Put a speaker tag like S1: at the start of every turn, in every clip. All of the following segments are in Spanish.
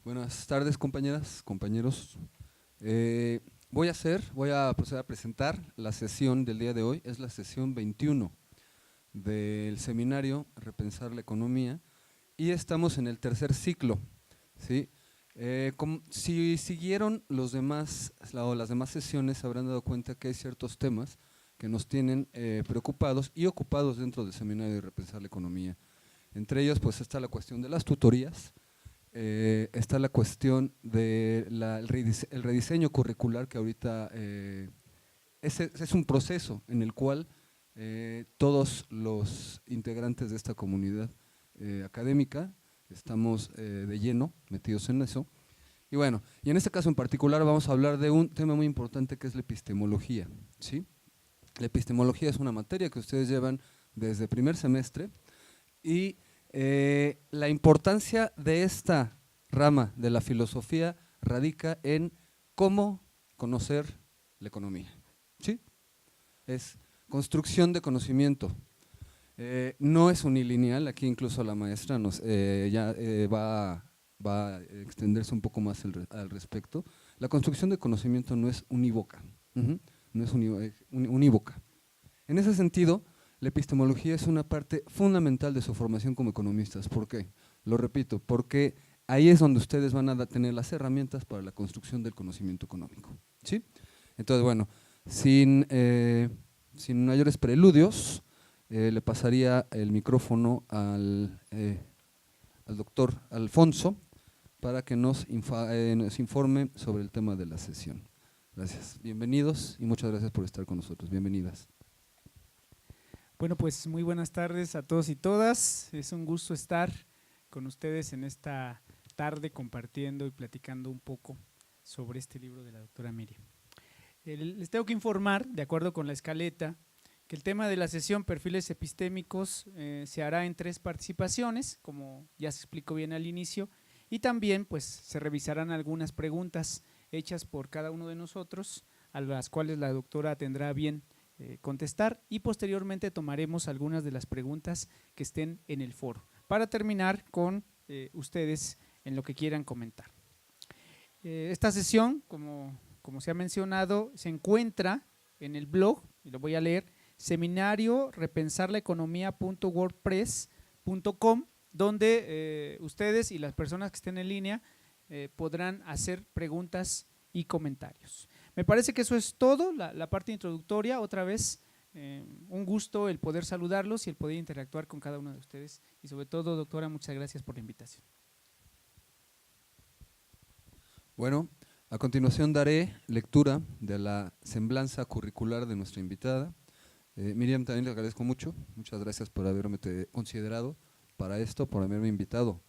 S1: Buenas tardes, compañeras, compañeros. Voy a proceder a presentar la sesión del día de hoy. Es la sesión 21 del seminario Repensar la Economía y estamos en el tercer ciclo, ¿sí? Si siguieron los demás, las demás sesiones, se habrán dado cuenta que hay ciertos temas que nos tienen preocupados y ocupados dentro del seminario de Repensar la Economía. Entre ellos, pues está la cuestión de las tutorías, está la cuestión del el rediseño curricular, que ahorita es un proceso en el cual todos los integrantes de esta comunidad académica estamos de lleno metidos en eso. Y bueno, y en este caso en particular vamos a hablar de un tema muy importante que es la epistemología, ¿sí? La epistemología es una materia que ustedes llevan desde primer semestre y la importancia de esta rama de la filosofía radica en cómo conocer la economía, ¿sí? Es construcción de conocimiento. No es unilineal, aquí incluso la maestra va a extenderse un poco más al respecto. La construcción de conocimiento no es unívoca, no es unívoca. En ese sentido, la epistemología es una parte fundamental de su formación como economistas. ¿Por qué? Lo repito, porque ahí es donde ustedes van a tener las herramientas para la construcción del conocimiento económico, ¿sí? Entonces, bueno, sin mayores preludios, le pasaría el micrófono al doctor Alfonso para que nos informe sobre el tema de la sesión. Gracias, bienvenidos y muchas gracias por estar con nosotros, bienvenidas.
S2: Bueno, pues muy buenas tardes a todos y todas. Es un gusto estar con ustedes en esta tarde compartiendo y platicando un poco sobre este libro de la doctora Miriam. Les tengo que informar, de acuerdo con la escaleta, que el tema de la sesión Perfiles Epistémicos se hará en 3 participaciones, como ya se explicó bien al inicio, y también pues se revisarán algunas preguntas hechas por cada uno de nosotros, a las cuales la doctora tendrá bien contestar, y posteriormente tomaremos algunas de las preguntas que estén en el foro, para terminar con ustedes en lo que quieran comentar. Esta sesión, como se ha mencionado, se encuentra en el blog, y lo voy a leer, seminario repensarlaeconomia.wordpress.com, donde ustedes y las personas que estén en línea podrán hacer preguntas y comentarios. Me parece que eso es todo, la parte introductoria. Otra vez, un gusto el poder saludarlos y el poder interactuar con cada uno de ustedes. Y sobre todo, doctora, muchas gracias por la invitación.
S1: Bueno, a continuación daré lectura de la semblanza curricular de nuestra invitada. Miriam, también le agradezco mucho, muchas gracias por haberme considerado para esto, por haberme invitado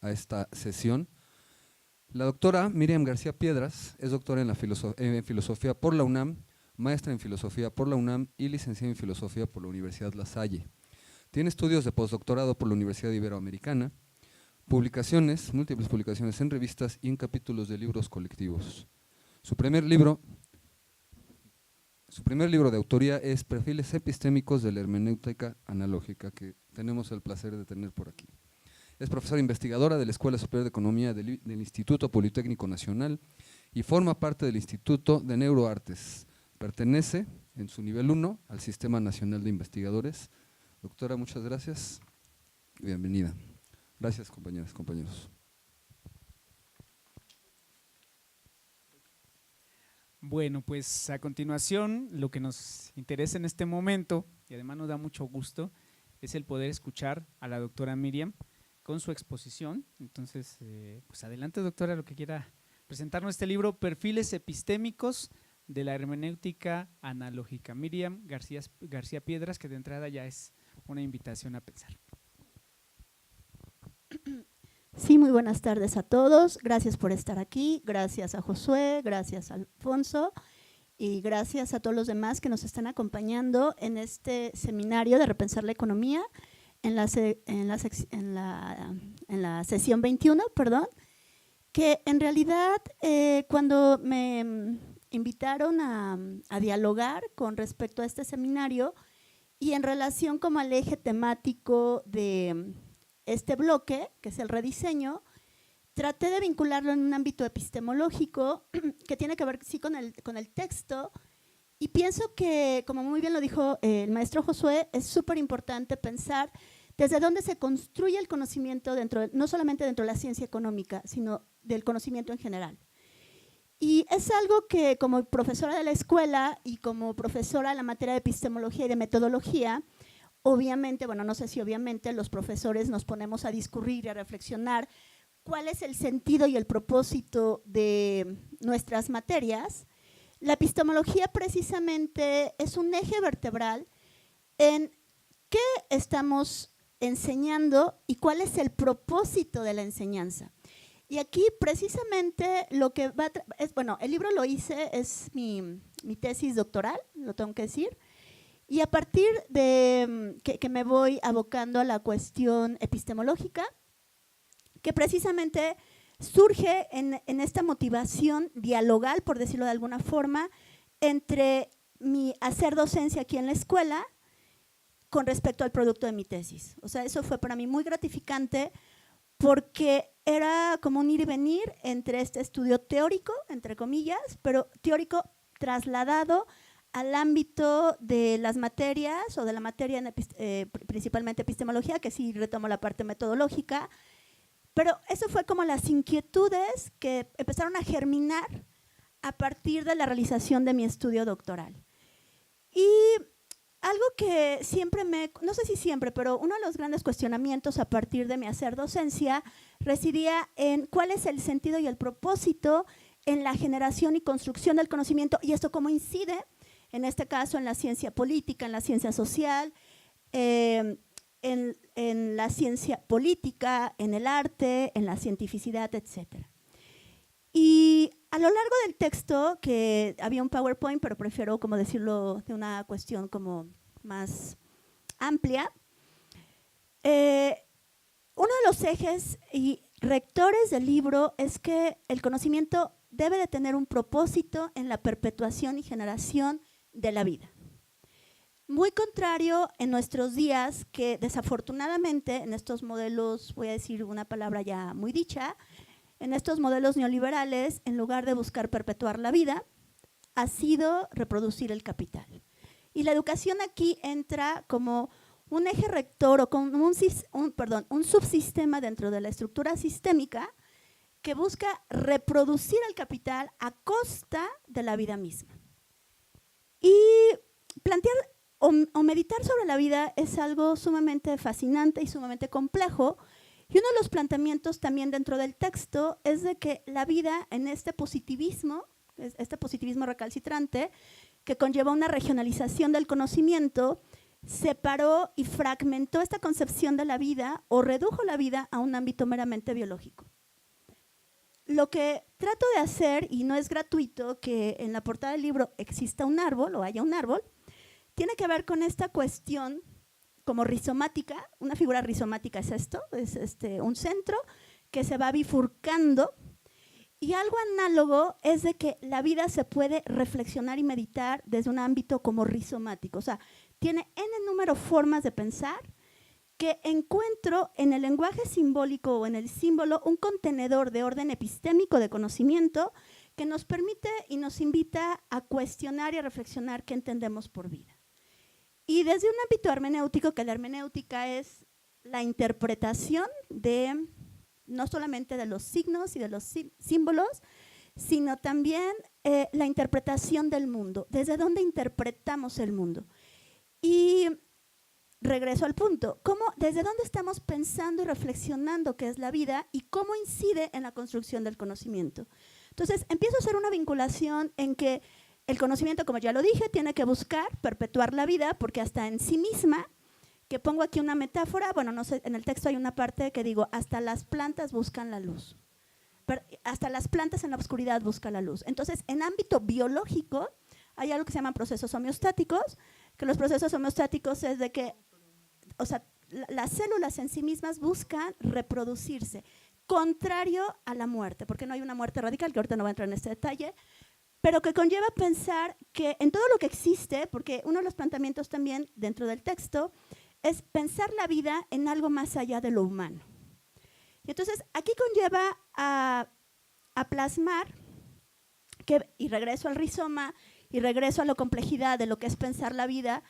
S1: a esta sesión. La doctora Miriam García Piedras es doctora en filosofía por la UNAM, maestra en filosofía por la UNAM y licenciada en filosofía por la Universidad La Salle. Tiene estudios de postdoctorado por la Universidad Iberoamericana, múltiples publicaciones en revistas y en capítulos de libros colectivos. Su primer libro de autoría es Perfiles epistémicos de la hermenéutica analógica, que tenemos el placer de tener por aquí. Es profesora investigadora de la Escuela Superior de Economía del Instituto Politécnico Nacional y forma parte del Instituto de Neuroartes. Pertenece, en su nivel 1, al Sistema Nacional de Investigadores. Doctora, muchas gracias. Bienvenida. Gracias, compañeras, compañeros.
S2: Bueno, pues a continuación, lo que nos interesa en este momento, y además nos da mucho gusto, es el poder escuchar a la doctora Miriam con su exposición. Entonces, pues adelante, doctora, lo que quiera presentarnos este libro, Perfiles Epistémicos de la Hermenéutica Analógica. Miriam García Piedras, que de entrada ya es una invitación a pensar.
S3: Sí, muy buenas tardes a todos. Gracias por estar aquí. Gracias a Josué, gracias a Alfonso y gracias a todos los demás que nos están acompañando en este seminario de Repensar la Economía. En la sesión 21, perdón, que en realidad cuando me invitaron a dialogar con respecto a este seminario y en relación como al eje temático de este bloque, que es el rediseño, traté de vincularlo en un ámbito epistemológico que tiene que ver sí con el texto, y pienso que, como muy bien lo dijo el maestro Josué, es súper importante pensar desde dónde se construye el conocimiento no solamente dentro de la ciencia económica, sino del conocimiento en general. Y es algo que como profesora de la escuela y como profesora de la materia de epistemología y de metodología, obviamente, bueno, no sé si obviamente los profesores nos ponemos a discurrir y a reflexionar cuál es el sentido y el propósito de nuestras materias. La epistemología precisamente es un eje vertebral en qué estamos enseñando y cuál es el propósito de la enseñanza. Y aquí precisamente lo que bueno, el libro lo hice, es mi tesis doctoral, lo tengo que decir, y a partir de que me voy abocando a la cuestión epistemológica, que precisamente surge en esta motivación dialogal, por decirlo de alguna forma, entre mi hacer docencia aquí en la escuela con respecto al producto de mi tesis. O sea, eso fue para mí muy gratificante porque era como un ir y venir entre este estudio teórico, entre comillas, pero teórico trasladado al ámbito de las materias o de la materia principalmente epistemología, que sí retomo la parte metodológica, pero eso fue como las inquietudes que empezaron a germinar a partir de la realización de mi estudio doctoral. Y algo que siempre no sé si siempre, pero uno de los grandes cuestionamientos a partir de mi hacer docencia residía en cuál es el sentido y el propósito en la generación y construcción del conocimiento, y esto cómo incide, en este caso, en la ciencia política, en la ciencia social, en la ciencia política, en el arte, en la cientificidad, etc. Y a lo largo del texto, que había un PowerPoint, pero prefiero como decirlo de una cuestión como más amplia, uno de los ejes y rectores del libro es que el conocimiento debe de tener un propósito en la perpetuación y generación de la vida. Muy contrario en nuestros días, que desafortunadamente en estos modelos, voy a decir una palabra ya muy dicha, en estos modelos neoliberales, en lugar de buscar perpetuar la vida, ha sido reproducir el capital. Y la educación aquí entra como un eje rector o como un subsistema dentro de la estructura sistémica que busca reproducir el capital a costa de la vida misma. Y plantear o meditar sobre la vida es algo sumamente fascinante y sumamente complejo. Y uno de los planteamientos también dentro del texto es de que la vida en este positivismo recalcitrante, que conlleva una regionalización del conocimiento, separó y fragmentó esta concepción de la vida o redujo la vida a un ámbito meramente biológico. Lo que trato de hacer, y no es gratuito que en la portada del libro exista un árbol o haya un árbol, tiene que ver con esta cuestión como rizomática. Una figura rizomática es esto, es un centro que se va bifurcando, y algo análogo es de que la vida se puede reflexionar y meditar desde un ámbito como rizomático. O sea, tiene n número de formas de pensar que encuentro en el lenguaje simbólico o en el símbolo un contenedor de orden epistémico de conocimiento que nos permite y nos invita a cuestionar y a reflexionar qué entendemos por vida. Y desde un ámbito hermenéutico, que la hermenéutica es la interpretación de no solamente de los signos y de los símbolos, sino también la interpretación del mundo, desde dónde interpretamos el mundo. Y regreso al punto, desde dónde estamos pensando y reflexionando qué es la vida y cómo incide en la construcción del conocimiento. Entonces, empiezo a hacer una vinculación en que el conocimiento, como ya lo dije, tiene que buscar perpetuar la vida, porque hasta en sí misma, que pongo aquí una metáfora, bueno, no sé, en el texto hay una parte que digo, hasta las plantas buscan la luz. Pero hasta las plantas en la oscuridad buscan la luz. Entonces, en ámbito biológico, hay algo que se llaman procesos homeostáticos, que los procesos homeostáticos es de que, o sea, las células en sí mismas buscan reproducirse, contrario a la muerte, porque no hay una muerte radical, que ahorita no voy a entrar en este detalle, pero que conlleva pensar que en todo lo que existe, porque uno de los planteamientos también dentro del texto es pensar la vida en algo más allá de lo humano. Y entonces aquí conlleva a plasmar, y regreso al rizoma, y regreso a la complejidad de lo que es pensar la vida,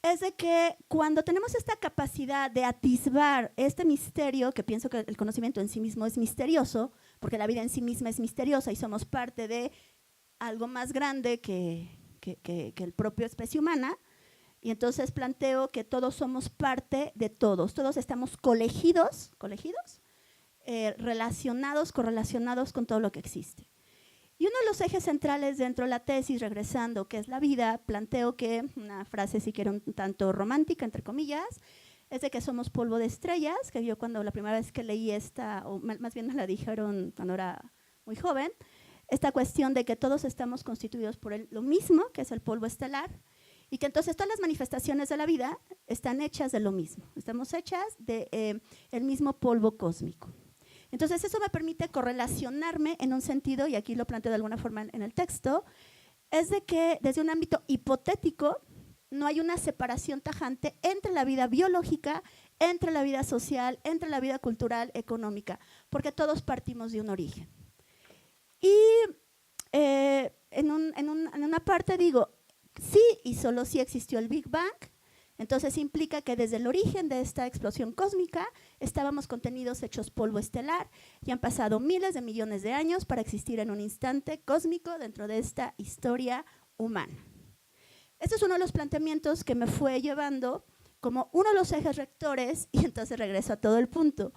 S3: es de que cuando tenemos esta capacidad de atisbar este misterio, que pienso que el conocimiento en sí mismo es misterioso, porque la vida en sí misma es misteriosa y somos parte de algo más grande que el propio especie humana, y entonces planteo que todos somos parte de todos estamos colegidos, relacionados, correlacionados con todo lo que existe. Y uno de los ejes centrales dentro de la tesis, regresando, que es la vida, planteo que, una frase si quiero un tanto romántica, entre comillas, es de que somos polvo de estrellas, que yo cuando la primera vez que leí esta, o más bien me la dijeron cuando era muy joven, esta cuestión de que todos estamos constituidos por lo mismo, que es el polvo estelar, y que entonces todas las manifestaciones de la vida están hechas de lo mismo, estamos hechas de el mismo polvo cósmico. Entonces eso me permite correlacionarme en un sentido, y aquí lo planteo de alguna forma en el texto, es de que desde un ámbito hipotético no hay una separación tajante entre la vida biológica, entre la vida social, entre la vida cultural, económica, porque todos partimos de un origen. Y en una parte digo, sí y solo sí existió el Big Bang, entonces implica que desde el origen de esta explosión cósmica estábamos contenidos hechos polvo estelar y han pasado miles de millones de años para existir en un instante cósmico dentro de esta historia humana. Este es uno de los planteamientos que me fue llevando como uno de los ejes rectores, y entonces regreso a todo el punto.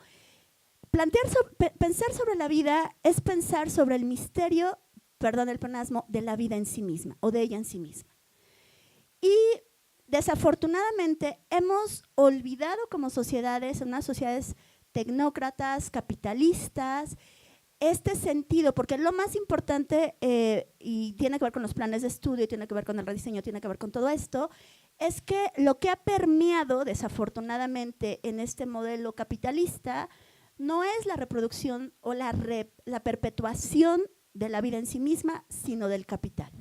S3: Pensar sobre la vida es pensar sobre el misterio, perdón el pleonasmo, de la vida en sí misma o de ella en sí misma. Y desafortunadamente hemos olvidado como sociedades, unas sociedades tecnócratas, capitalistas, este sentido, porque lo más importante, y tiene que ver con los planes de estudio, tiene que ver con el rediseño, tiene que ver con todo esto, es que lo que ha permeado desafortunadamente en este modelo capitalista no es la reproducción o la perpetuación de la vida en sí misma, sino del capital.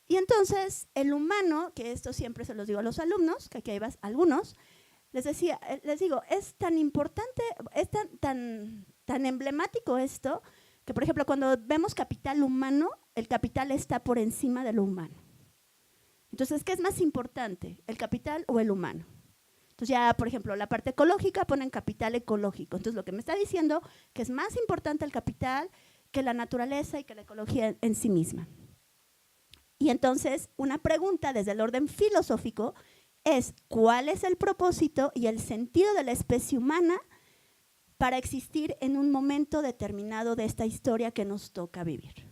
S3: Y entonces el humano, que esto siempre se los digo a los alumnos, que aquí hay algunos, les digo, es tan importante, es tan emblemático esto, que por ejemplo cuando vemos capital humano, el capital está por encima de lo humano. Entonces, ¿qué es más importante, el capital o el humano? Entonces ya, por ejemplo, la parte ecológica ponen capital ecológico. Entonces lo que me está diciendo que es más importante el capital que la naturaleza y que la ecología en sí misma. Y entonces una pregunta desde el orden filosófico es ¿cuál es el propósito y el sentido de la especie humana para existir en un momento determinado de esta historia que nos toca vivir?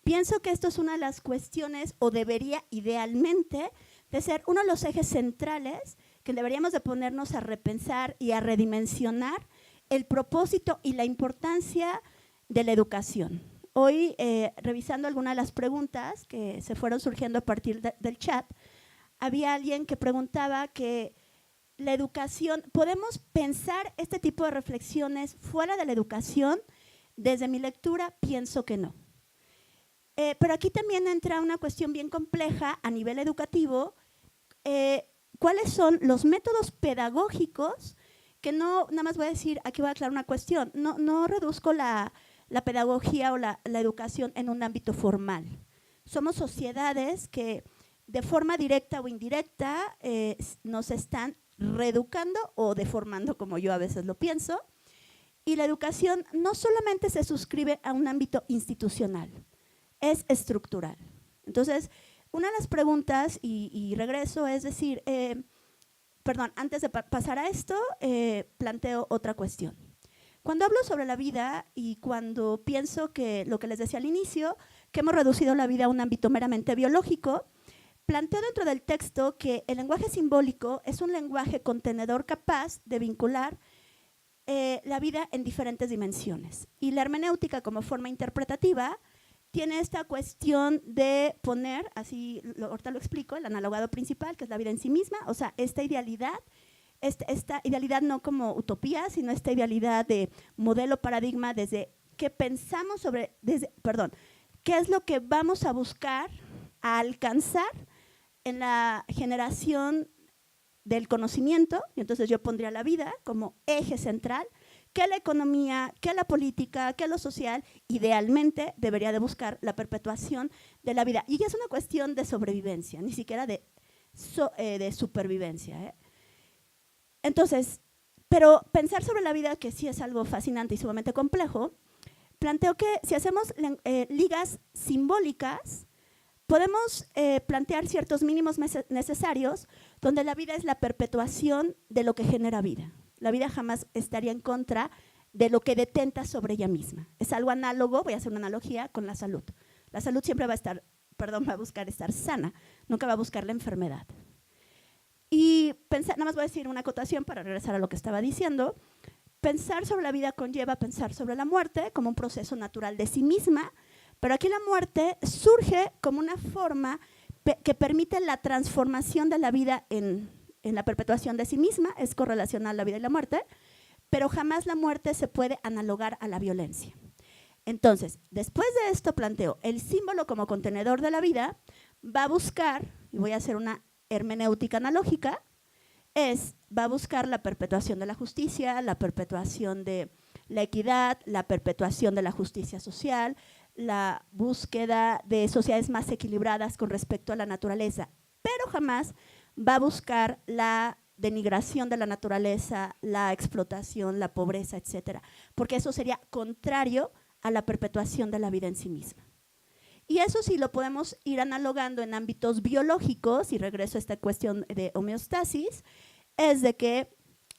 S3: Pienso que esto es una de las cuestiones, o debería idealmente de ser uno de los ejes centrales que deberíamos de ponernos a repensar y a redimensionar el propósito y la importancia de la educación. Hoy, revisando algunas de las preguntas que se fueron surgiendo a partir del chat, había alguien que preguntaba que la educación, ¿podemos pensar este tipo de reflexiones fuera de la educación? Desde mi lectura, pienso que no. Pero aquí también entra una cuestión bien compleja a nivel educativo. ¿Cuáles son los métodos pedagógicos? Que no, nada más voy a decir, aquí voy a aclarar una cuestión, no reduzco la pedagogía o la educación en un ámbito formal. Somos sociedades que de forma directa o indirecta nos están reeducando o deformando, como yo a veces lo pienso, y la educación no solamente se suscribe a un ámbito institucional, es estructural. Entonces, una de las preguntas, y regreso, es decir, antes de pasar a esto, planteo otra cuestión. Cuando hablo sobre la vida y cuando pienso que lo que les decía al inicio, que hemos reducido la vida a un ámbito meramente biológico, planteo dentro del texto que el lenguaje simbólico es un lenguaje contenedor capaz de vincular la vida en diferentes dimensiones. Y la hermenéutica como forma interpretativa tiene esta cuestión de poner, así ahorita lo explico, el analogado principal, que es la vida en sí misma, o sea, esta idealidad no como utopía, sino esta idealidad de modelo paradigma desde qué pensamos sobre, qué es lo que vamos a buscar, a alcanzar en la generación del conocimiento, y entonces yo pondría la vida como eje central, que la economía, que la política, que lo social, idealmente debería de buscar la perpetuación de la vida. Y es una cuestión de sobrevivencia, ni siquiera de supervivencia, ¿eh? Entonces, pero pensar sobre la vida, que sí es algo fascinante y sumamente complejo, planteo que si hacemos ligas simbólicas, podemos plantear ciertos mínimos necesarios donde la vida es la perpetuación de lo que genera vida. La vida jamás estaría en contra de lo que detenta sobre ella misma. Es algo análogo, voy a hacer una analogía con la salud. La salud siempre va a buscar estar sana, nunca va a buscar la enfermedad. Y pensar, nada más voy a decir una acotación para regresar a lo que estaba diciendo. Pensar sobre la vida conlleva pensar sobre la muerte como un proceso natural de sí misma, pero aquí la muerte surge como una forma que permite la transformación de la vida en la perpetuación de sí misma, es correlacional la vida y la muerte, pero jamás la muerte se puede analogar a la violencia. Entonces, después de esto planteo, el símbolo como contenedor de la vida va a buscar, y voy a hacer una hermenéutica analógica, va a buscar la perpetuación de la justicia, la perpetuación de la equidad, la perpetuación de la justicia social, la búsqueda de sociedades más equilibradas con respecto a la naturaleza, pero jamás va a buscar la denigración de la naturaleza, la explotación, la pobreza, etcétera, porque eso sería contrario a la perpetuación de la vida en sí misma. Y eso sí lo podemos ir analogando en ámbitos biológicos, y regreso a esta cuestión de homeostasis, es de que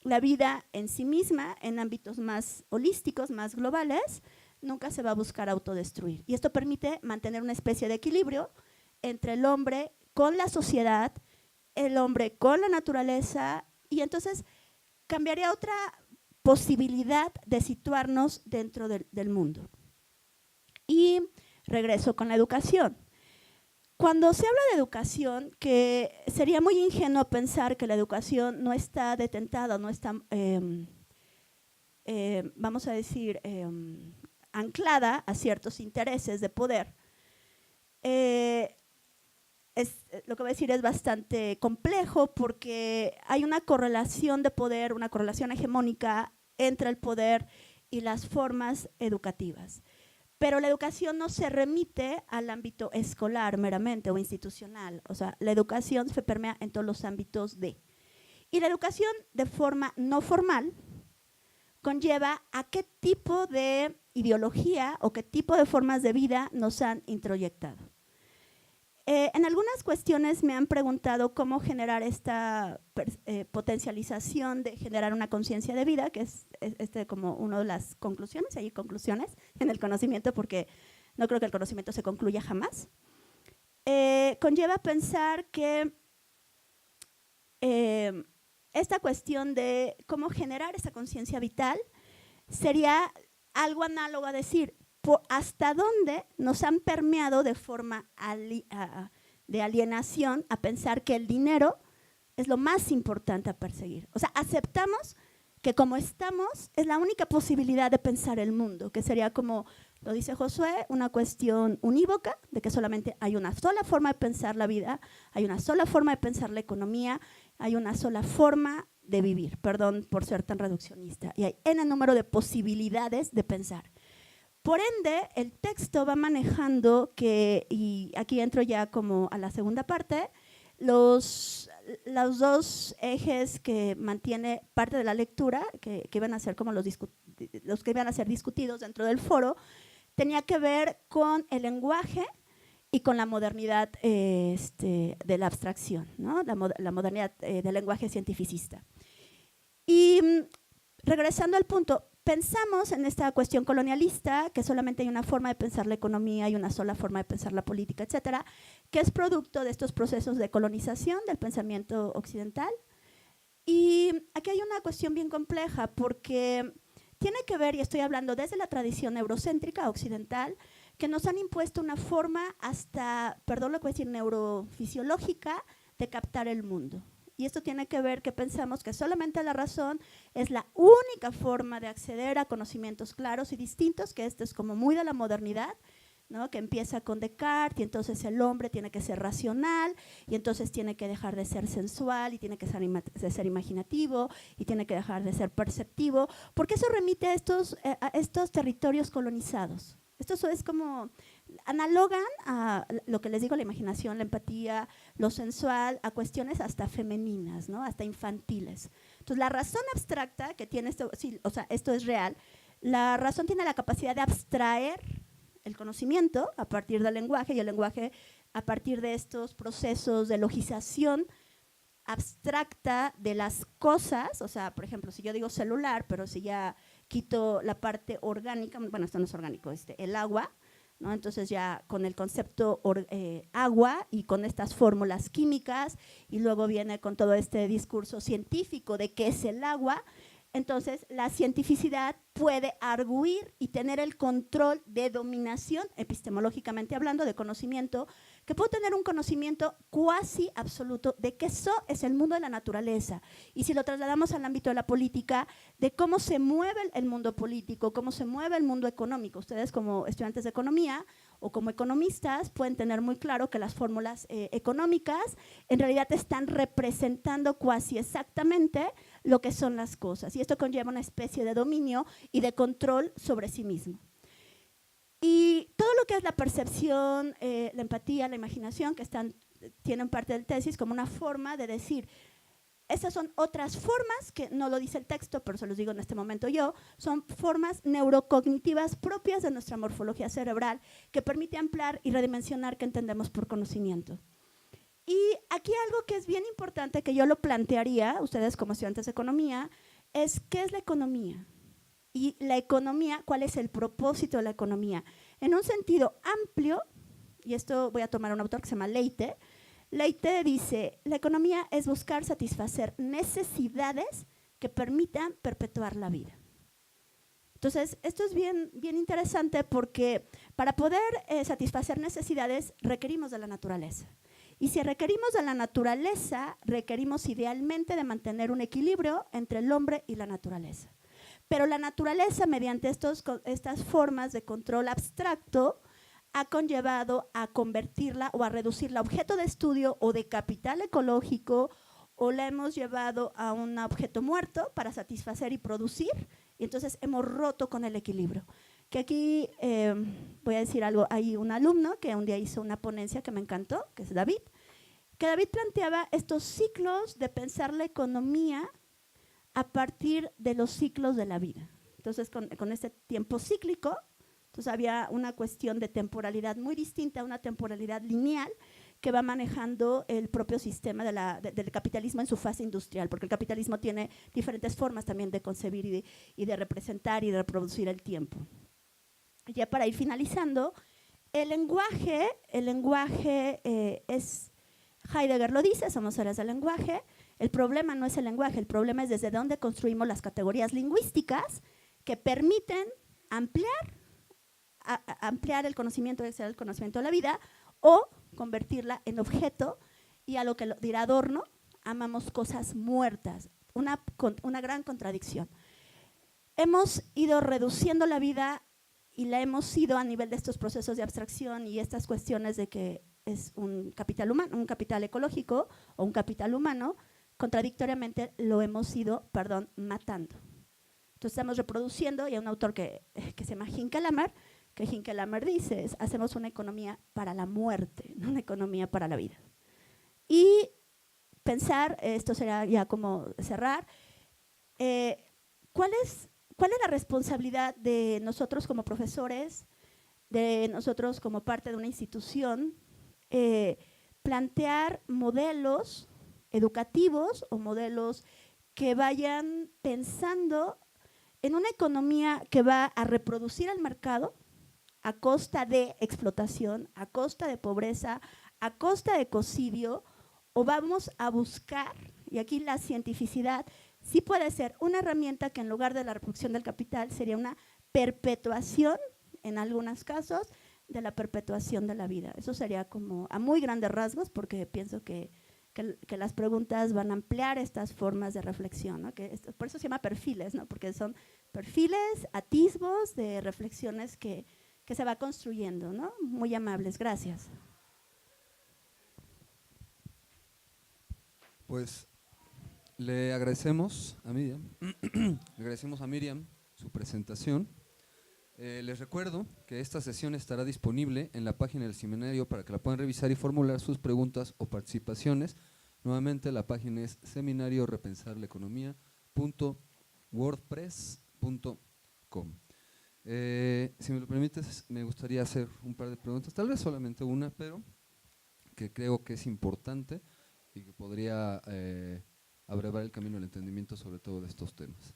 S3: la vida en sí misma, en ámbitos más holísticos, más globales, nunca se va a buscar autodestruir. Y esto permite mantener una especie de equilibrio entre el hombre con la sociedad, el hombre con la naturaleza, y entonces cambiaría otra posibilidad de situarnos dentro del mundo. Y regreso con la educación. Cuando se habla de educación, que sería muy ingenuo pensar que la educación no está detentada, no está, vamos a decir, anclada a ciertos intereses de poder, lo que voy a decir es bastante complejo porque hay una correlación de poder, una correlación hegemónica entre el poder y las formas educativas. Pero la educación no se remite al ámbito escolar meramente o institucional, o sea, la educación se permea en todos los ámbitos de. Y la educación de forma no formal conlleva a qué tipo de ideología o qué tipo de formas de vida nos han introyectado. En algunas cuestiones me han preguntado cómo generar esta potencialización de generar una conciencia de vida, que es como una de las conclusiones, hay conclusiones en el conocimiento porque no creo que el conocimiento se concluya jamás. Conlleva pensar que esta cuestión de cómo generar esa conciencia vital sería algo análogo a decir, hasta dónde nos han permeado de forma de alienación a pensar que el dinero es lo más importante a perseguir. O sea, aceptamos que como estamos es la única posibilidad de pensar el mundo, que sería como lo dice Josué, una cuestión unívoca, de que solamente hay una sola forma de pensar la vida, hay una sola forma de pensar la economía, hay una sola forma de vivir, perdón por ser tan reduccionista, y hay n número de posibilidades de pensar. Por ende, el texto va manejando que, y aquí entro ya como a la segunda parte, los dos ejes que mantiene parte de la lectura, que iban a ser como los que iban a ser discutidos dentro del foro, tenía que ver con el lenguaje y con la modernidad de la abstracción, ¿no? la modernidad del lenguaje cientificista. Y regresando al punto, pensamos en esta cuestión colonialista, que solamente hay una forma de pensar la economía y una sola forma de pensar la política, etcétera, que es producto de estos procesos de colonización del pensamiento occidental. Y aquí hay una cuestión bien compleja porque tiene que ver, y estoy hablando desde la tradición eurocéntrica occidental, que nos han impuesto una forma hasta, perdón lo que voy a decir, neurofisiológica de captar el mundo. Y esto tiene que ver que pensamos que solamente la razón es la única forma de acceder a conocimientos claros y distintos, que esto es como muy de la modernidad, ¿no? Que empieza con Descartes, y entonces el hombre tiene que ser racional, y entonces tiene que dejar de ser sensual, y tiene que ser imaginativo, y tiene que dejar de ser perceptivo, porque eso remite a estos territorios colonizados. Esto es como, analogan a lo que les digo, la imaginación, la empatía, lo sensual, a cuestiones hasta femeninas, ¿no? Hasta infantiles. Entonces, la razón abstracta que tiene esto, sí, o sea, esto es real, la razón tiene la capacidad de abstraer el conocimiento a partir del lenguaje, y el lenguaje a partir de estos procesos de logización abstracta de las cosas. O sea, por ejemplo, si yo digo celular, pero si ya quito la parte orgánica, bueno, esto no es orgánico, el agua, ¿no? Entonces ya con el concepto agua y con estas fórmulas químicas, y luego viene con todo este discurso científico de qué es el agua. Entonces, la cientificidad puede arguir y tener el control de dominación, epistemológicamente hablando, de conocimiento, que puede tener un conocimiento cuasi absoluto de que eso es el mundo de la naturaleza. Y si lo trasladamos al ámbito de la política, de cómo se mueve el mundo político, cómo se mueve el mundo económico. Ustedes, como estudiantes de economía o como economistas, pueden tener muy claro que las fórmulas económicas en realidad están representando cuasi exactamente lo que son las cosas, y esto conlleva una especie de dominio y de control sobre sí mismo. Y todo lo que es la percepción, la empatía, la imaginación, que tienen parte del tesis como una forma de decir, esas son otras formas, que no lo dice el texto, pero se los digo en este momento yo, son formas neurocognitivas propias de nuestra morfología cerebral, que permite ampliar y redimensionar qué entendemos por conocimiento. Y aquí algo que es bien importante, que yo lo plantearía, ustedes como estudiantes de economía, es ¿qué es la economía? Y la economía, ¿cuál es el propósito de la economía? En un sentido amplio, y esto voy a tomar a un autor que se llama Leite. Leite dice, la economía es buscar satisfacer necesidades que permitan perpetuar la vida. Entonces, esto es bien interesante, porque para poder satisfacer necesidades requerimos de la naturaleza. Y si requerimos de la naturaleza, requerimos idealmente de mantener un equilibrio entre el hombre y la naturaleza. Pero la naturaleza, mediante estas formas de control abstracto, ha conllevado a convertirla o a reducirla a objeto de estudio o de capital ecológico, o la hemos llevado a un objeto muerto para satisfacer y producir, y entonces hemos roto con el equilibrio. Que aquí voy a decir algo, hay un alumno que un día hizo una ponencia que me encantó, que es David, que David planteaba estos ciclos de pensar la economía a partir de los ciclos de la vida. Entonces, con este tiempo cíclico, entonces había una cuestión de temporalidad muy distinta, una temporalidad lineal que va manejando el propio sistema del capitalismo en su fase industrial, porque el capitalismo tiene diferentes formas también de concebir y de representar y de reproducir el tiempo. Ya para ir finalizando, el lenguaje es, Heidegger lo dice, somos seres del lenguaje. El problema no es el lenguaje, el problema es desde dónde construimos las categorías lingüísticas que permiten ampliar el conocimiento, el conocimiento de la vida, o convertirla en objeto, y a lo que dirá Adorno, amamos cosas muertas, una gran contradicción. Hemos ido reduciendo la vida y la hemos ido a nivel de estos procesos de abstracción y estas cuestiones de que es un capital humano, un capital ecológico o un capital humano, contradictoriamente lo hemos ido, matando. Entonces estamos reproduciendo, y hay un autor que se llama Hinkelammer, que Hinkelammer dice, hacemos una economía para la muerte, no una economía para la vida. Y pensar, esto será ya como cerrar, ¿cuál es la responsabilidad de nosotros como profesores, de nosotros como parte de una institución, plantear modelos educativos o modelos que vayan pensando en una economía que va a reproducir el mercado a costa de explotación, a costa de pobreza, a costa de ecocidio, o vamos a buscar, y aquí la cientificidad sí puede ser una herramienta que en lugar de la reproducción del capital sería una perpetuación, en algunos casos, de la perpetuación de la vida. Eso sería como a muy grandes rasgos, porque pienso que las preguntas van a ampliar estas formas de reflexión, ¿no? Por eso se llama perfiles, ¿no? Porque son perfiles, atisbos de reflexiones que que se va construyendo, ¿no? Muy amables, gracias.
S1: Pues le agradecemos a Miriam, le agradecemos a Miriam su presentación. Les recuerdo que esta sesión estará disponible en la página del seminario para que la puedan revisar y formular sus preguntas o participaciones. Nuevamente la página es seminariorepensarleeconomía.wordpress.com. Si me lo permites, me gustaría hacer un par de preguntas, tal vez solamente una, pero que creo que es importante y que podría abrevar el camino al entendimiento sobre todo de estos temas.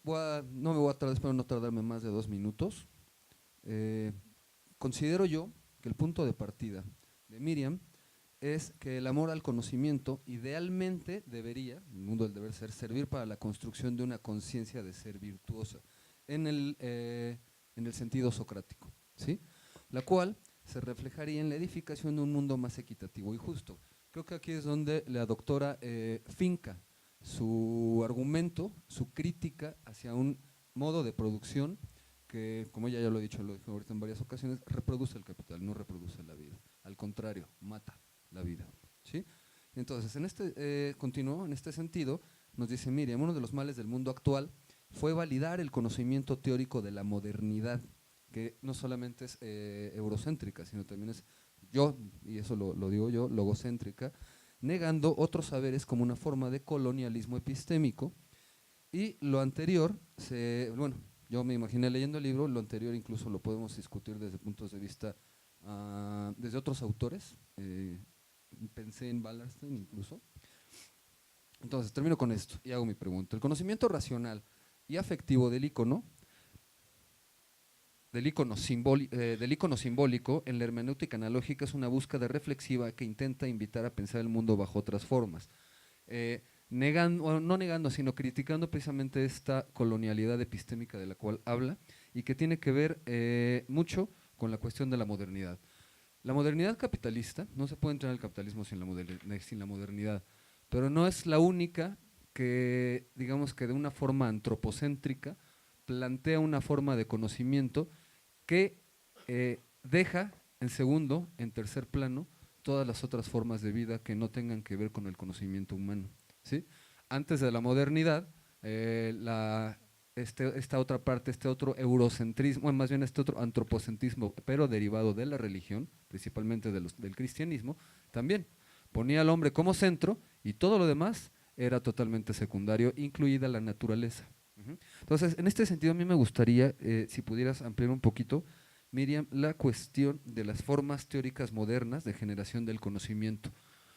S1: No me voy a tardar, espero no tardarme más de 2 minutos. Considero yo que el punto de partida de Miriam es que el amor al conocimiento idealmente debería, el mundo del deber ser, servir para la construcción de una conciencia de ser virtuosa, en el sentido socrático, ¿sí? La cual se reflejaría en la edificación de un mundo más equitativo y justo. Creo que aquí es donde la doctora finca su argumento, su crítica hacia un modo de producción que, como ella ya lo he dicho, lo dijo ahorita en varias ocasiones, reproduce el capital, no reproduce la vida. Al contrario, mata la vida, ¿sí? Entonces, continuó en este sentido, nos dice Miriam, uno de los males del mundo actual fue validar el conocimiento teórico de la modernidad, que no solamente es eurocéntrica, sino también es, y eso lo digo yo, logocéntrica, negando otros saberes como una forma de colonialismo epistémico. Y lo anterior, bueno, yo me imaginé leyendo el libro, lo anterior incluso lo podemos discutir desde puntos de vista, desde otros autores, pensé en Wallerstein incluso. Entonces, termino con esto y hago mi pregunta. El conocimiento racional y afectivo del ícono simbólico en la hermenéutica analógica es una búsqueda reflexiva que intenta invitar a pensar el mundo bajo otras formas, no negando, sino criticando precisamente esta colonialidad epistémica de la cual habla y que tiene que ver mucho con la cuestión de la modernidad. La modernidad capitalista, no se puede entrar en el capitalismo sin la modernidad, pero no es la única que, digamos que de una forma antropocéntrica, plantea una forma de conocimiento que deja en segundo, en tercer plano, todas las otras formas de vida que no tengan que ver con el conocimiento humano, ¿sí? Antes de la modernidad, esta otra parte, este otro eurocentrismo, más bien este otro antropocentrismo, pero derivado de la religión, principalmente del cristianismo, también ponía al hombre como centro y todo lo demás era totalmente secundario, incluida la naturaleza. Entonces, en este sentido, a mí me gustaría, si pudieras ampliar un poquito, Miriam, la cuestión de las formas teóricas modernas de generación del conocimiento,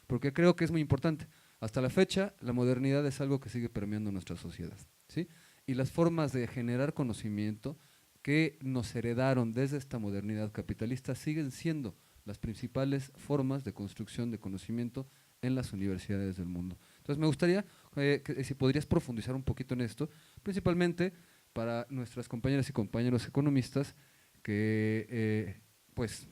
S1: porque creo que es muy importante. Hasta la fecha, la modernidad es algo que sigue permeando nuestra sociedad, ¿sí? Y las formas de generar conocimiento que nos heredaron desde esta modernidad capitalista siguen siendo las principales formas de construcción de conocimiento en las universidades del mundo. Entonces me gustaría que si podrías profundizar un poquito en esto, principalmente para nuestras compañeras y compañeros economistas, que es,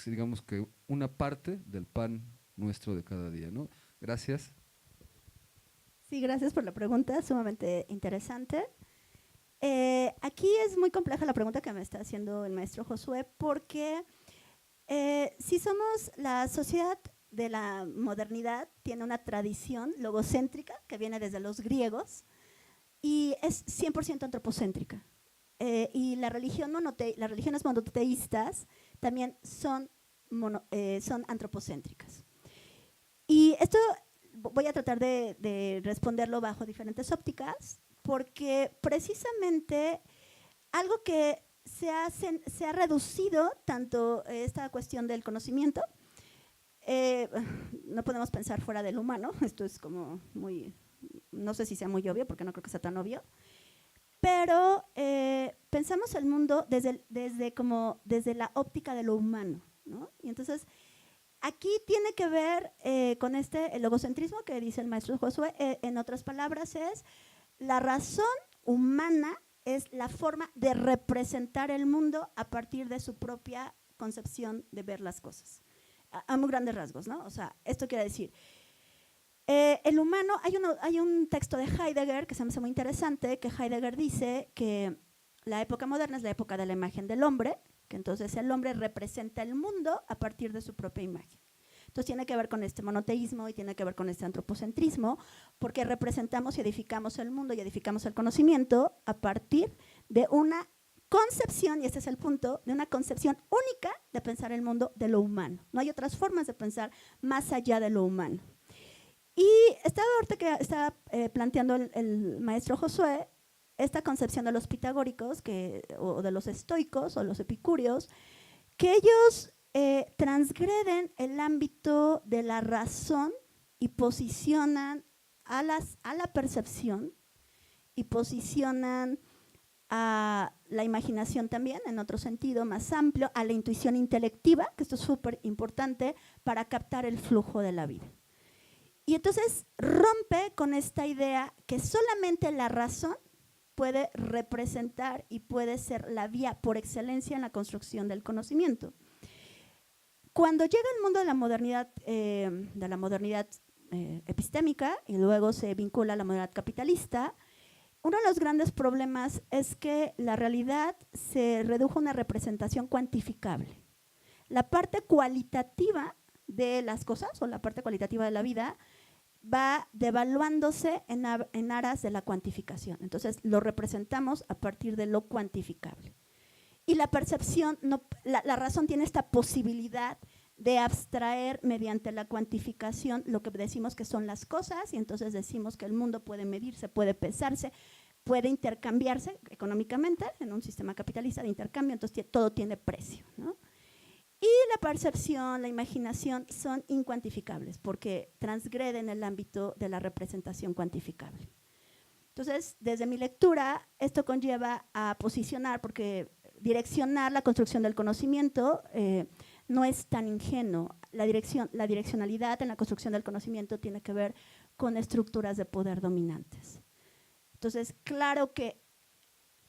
S1: digamos, que una parte del pan nuestro de cada día, ¿no? Gracias.
S3: Sí, gracias por la pregunta, sumamente interesante. Aquí es muy compleja la pregunta que me está haciendo el maestro Josué, porque si somos la sociedad de la modernidad, tiene una tradición logocéntrica que viene desde los griegos y es 100% antropocéntrica. Y las religiones monoteístas también son antropocéntricas. Y esto voy a tratar de responderlo bajo diferentes ópticas, porque precisamente algo que se ha reducido tanto esta cuestión del conocimiento, no podemos pensar fuera del humano, esto es como muy, no sé si sea muy obvio, porque no creo que sea tan obvio, pero pensamos el mundo desde la óptica de lo humano, ¿no? Y entonces aquí tiene que ver con el logocentrismo que dice el maestro Josué, en otras palabras es la razón humana es la forma de representar el mundo a partir de su propia concepción de ver las cosas. A muy grandes rasgos, ¿no? O sea, esto quiere decir, el humano, hay un texto de Heidegger que se me hace muy interesante, que Heidegger dice que la época moderna es la época de la imagen del hombre, que entonces el hombre representa el mundo a partir de su propia imagen. Entonces tiene que ver con este monoteísmo y tiene que ver con este antropocentrismo, porque representamos y edificamos el mundo y edificamos el conocimiento a partir de una concepción, y este es el punto, de una concepción única de pensar el mundo de lo humano. No hay otras formas de pensar más allá de lo humano. Y estaba ahorita que estaba planteando el maestro Josué, esta concepción de los pitagóricos o de los estoicos o los epicúreos, que ellos transgreden el ámbito de la razón y posicionan a la percepción y posicionan a la imaginación también, en otro sentido más amplio, a la intuición intelectiva, que esto es súper importante para captar el flujo de la vida. Y entonces rompe con esta idea que solamente la razón puede representar y puede ser la vía por excelencia en la construcción del conocimiento. Cuando llega el mundo de la modernidad epistémica y luego se vincula a la modernidad capitalista, uno de los grandes problemas es que la realidad se redujo a una representación cuantificable. La parte cualitativa de las cosas o la parte cualitativa de la vida va devaluándose en aras de la cuantificación. Entonces lo representamos a partir de lo cuantificable. Y la percepción, la razón tiene esta posibilidad de abstraer mediante la cuantificación lo que decimos que son las cosas, y entonces decimos que el mundo puede medirse, puede pesarse, puede intercambiarse económicamente en un sistema capitalista de intercambio, entonces todo tiene precio, ¿no? Y la percepción, la imaginación son incuantificables porque transgreden el ámbito de la representación cuantificable. Entonces, desde mi lectura, esto conlleva a posicionar, porque direccionar la construcción del conocimiento no es tan ingenuo. La direccionalidad en la construcción del conocimiento tiene que ver con estructuras de poder dominantes. Entonces, claro que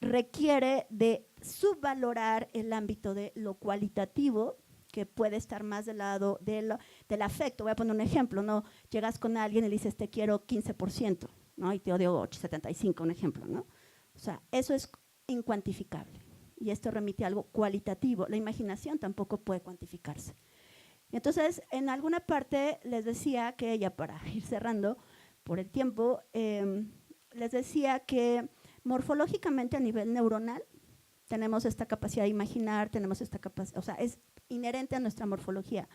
S3: requiere de subvalorar el ámbito de lo cualitativo, que puede estar más del lado del afecto. Voy a poner un ejemplo, ¿no? Llegas con alguien y le dices, te quiero 15%, ¿no? Y te odio 8,75, un ejemplo, ¿no? O sea, eso es incuantificable. Y esto remite a algo cualitativo. La imaginación tampoco puede cuantificarse. Entonces, en alguna parte les decía que, ya para ir cerrando por el tiempo, les decía que morfológicamente a nivel neuronal tenemos esta capacidad de imaginar, tenemos esta capacidad, o sea, es inherente a nuestra morfología,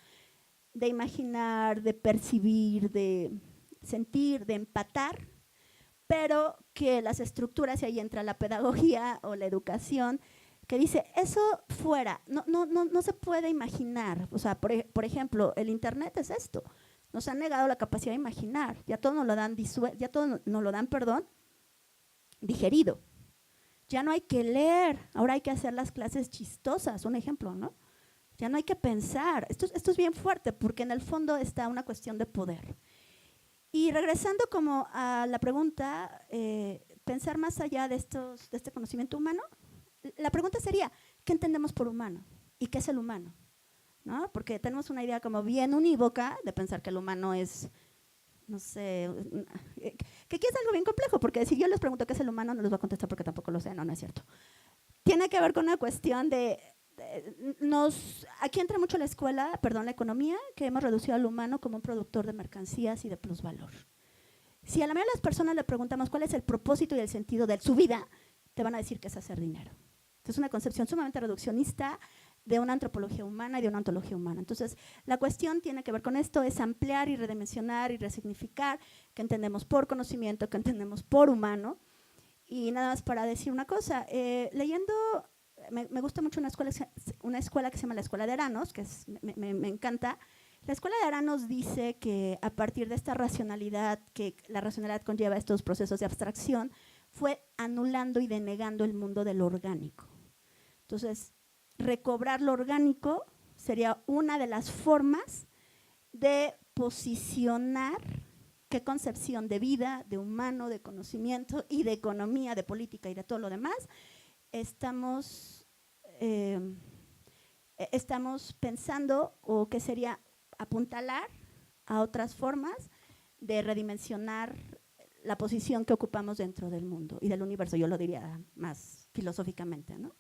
S3: de imaginar, de percibir, de sentir, de empatar, pero que las estructuras, y ahí entra la pedagogía o la educación, que dice, eso fuera, no se puede imaginar. O sea, por ejemplo, el internet es esto, nos han negado la capacidad de imaginar, ya todo nos lo dan digerido. Ya no hay que leer, ahora hay que hacer las clases chistosas, un ejemplo, ¿no? Ya no hay que pensar. Esto es bien fuerte porque en el fondo está una cuestión de poder. Y regresando como a la pregunta, pensar más allá de este conocimiento humano, la pregunta sería, ¿qué entendemos por humano? ¿Y qué es el humano? ¿No? Porque tenemos una idea como bien unívoca de pensar que el humano es, no sé, que aquí es algo bien complejo, porque si yo les pregunto qué es el humano, no les voy a contestar porque tampoco lo sé, no es cierto. Tiene que ver con una cuestión aquí entra mucho la economía, que hemos reducido al humano como un productor de mercancías y de plusvalor. Si a la mayoría de las personas le preguntamos cuál es el propósito y el sentido de su vida, te van a decir que es hacer dinero. Es una concepción sumamente reduccionista de una antropología humana y de una ontología humana. Entonces, la cuestión tiene que ver con esto, es ampliar y redimensionar y resignificar qué entendemos por conocimiento, qué entendemos por humano. Y nada más para decir una cosa, leyendo, me gusta mucho una escuela que se llama la Escuela de Aranos, que me encanta. La Escuela de Aranos dice que a partir de esta racionalidad, que la racionalidad conlleva estos procesos de abstracción, fue anulando y denegando el mundo de lo orgánico. Entonces, recobrar lo orgánico sería una de las formas de posicionar qué concepción de vida, de humano, de conocimiento y de economía, de política y de todo lo demás estamos pensando, o que sería apuntalar a otras formas de redimensionar la posición que ocupamos dentro del mundo y del universo. Yo lo diría más filosóficamente, ¿no?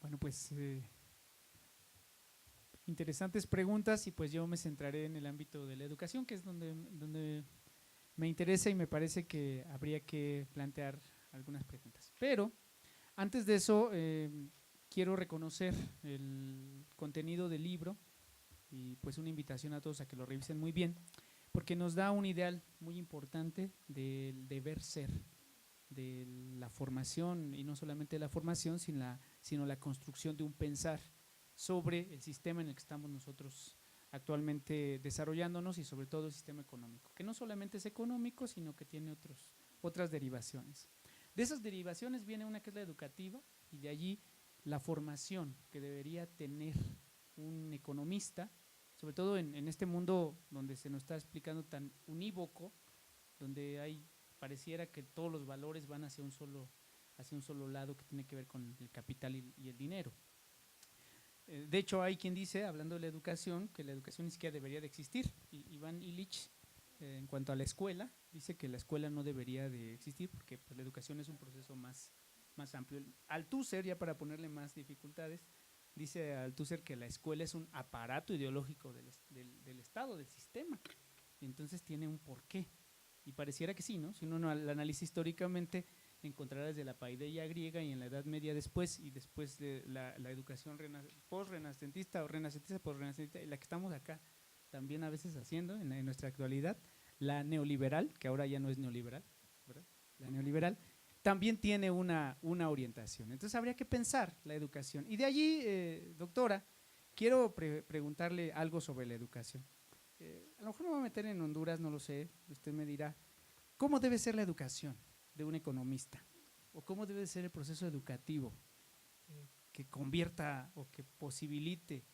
S2: Bueno, pues interesantes preguntas y pues yo me centraré en el ámbito de la educación, que es donde me interesa y me parece que habría que plantear algunas preguntas. Pero antes de eso, quiero reconocer el contenido del libro y pues una invitación a todos a que lo revisen muy bien, porque nos da un ideal muy importante del deber ser, de la formación, y no solamente la formación, sino la construcción de un pensar sobre el sistema en el que estamos nosotros actualmente desarrollándonos y sobre todo el sistema económico, que no solamente es económico, sino que tiene otras derivaciones. De esas derivaciones viene una que es la educativa, y de allí la formación que debería tener un economista, sobre todo en este mundo donde se nos está explicando tan unívoco, donde pareciera que todos los valores van hacia un solo lado, que tiene que ver con el capital y el dinero. De hecho, hay quien dice, hablando de la educación, que la educación ni siquiera debería de existir. Iván Illich, en cuanto a la escuela, dice que la escuela no debería de existir porque pues, la educación es un proceso más amplio. Althusser, ya para ponerle más dificultades, dice Althusser que la escuela es un aparato ideológico del Estado, del sistema, y entonces tiene un porqué. Y pareciera que sí, ¿no? Si uno la analiza históricamente, encontrará desde la paideia griega y en la Edad Media después, y después de la educación post-renacentista o renacentista, post-renacentista, y la que estamos acá también a veces haciendo en nuestra actualidad, la neoliberal, que ahora ya no es neoliberal, ¿verdad? La neoliberal también tiene una orientación. Entonces habría que pensar la educación. Y de allí, doctora, quiero preguntarle algo sobre la educación. A lo mejor me voy a meter en Honduras, no lo sé, usted me dirá, ¿cómo debe ser la educación de un economista? ¿O cómo debe ser el proceso educativo que convierta o que posibilite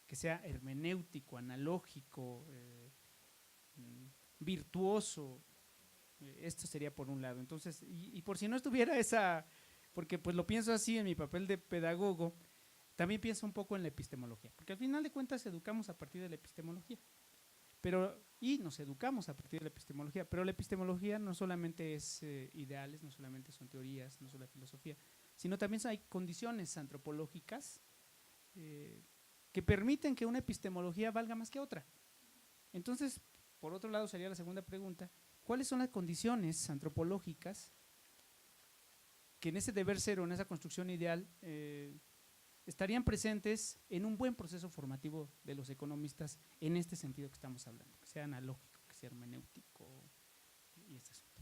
S2: que sea hermenéutico, analógico, virtuoso? Esto sería por un lado. Entonces, y por si no estuviera esa, porque pues lo pienso así en mi papel de pedagogo, también pienso un poco en la epistemología, porque al final de cuentas educamos a partir de la epistemología, y nos educamos a partir de la epistemología, pero la epistemología no solamente es ideales, no solamente son teorías, no solo es filosofía, sino también hay condiciones antropológicas que permiten que una epistemología valga más que otra. Entonces, por otro lado sería la segunda pregunta, ¿cuáles son las condiciones antropológicas que en ese deber ser o en esa construcción ideal estarían presentes en un buen proceso formativo de los economistas en este sentido que estamos hablando, que sea analógico, que sea hermenéutico y este asunto?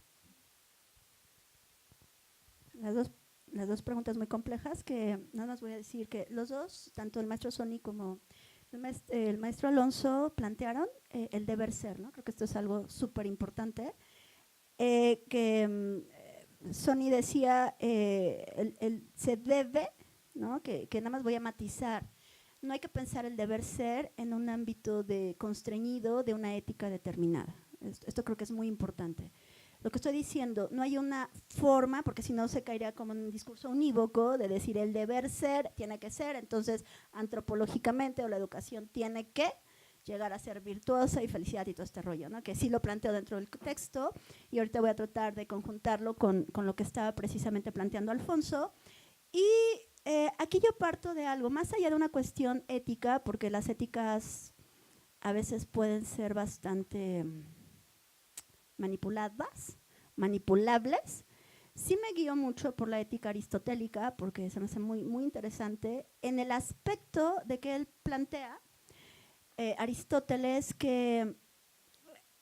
S3: Las dos preguntas muy complejas, que nada más voy a decir que los dos, tanto el maestro Sony como el maestro Alonso, plantearon el deber ser, ¿no? Creo que esto es algo súper importante, Sony decía, se debe, ¿no? Que nada más voy a matizar, no hay que pensar el deber ser en un ámbito constreñido de una ética determinada. Esto creo que es muy importante. Lo que estoy diciendo, no hay una forma, porque si no se caería como en un discurso unívoco de decir el deber ser tiene que ser, entonces antropológicamente o la educación tiene que llegar a ser virtuosa y felicidad y todo este rollo, ¿no? Que sí lo planteo dentro del texto, y ahorita voy a tratar de conjuntarlo con lo que estaba precisamente planteando Alfonso. Y aquí yo parto de algo, más allá de una cuestión ética, porque las éticas a veces pueden ser bastante manipulables. Sí me guío mucho por la ética aristotélica, porque se me hace muy, muy interesante, en el aspecto de que él plantea, Aristóteles, que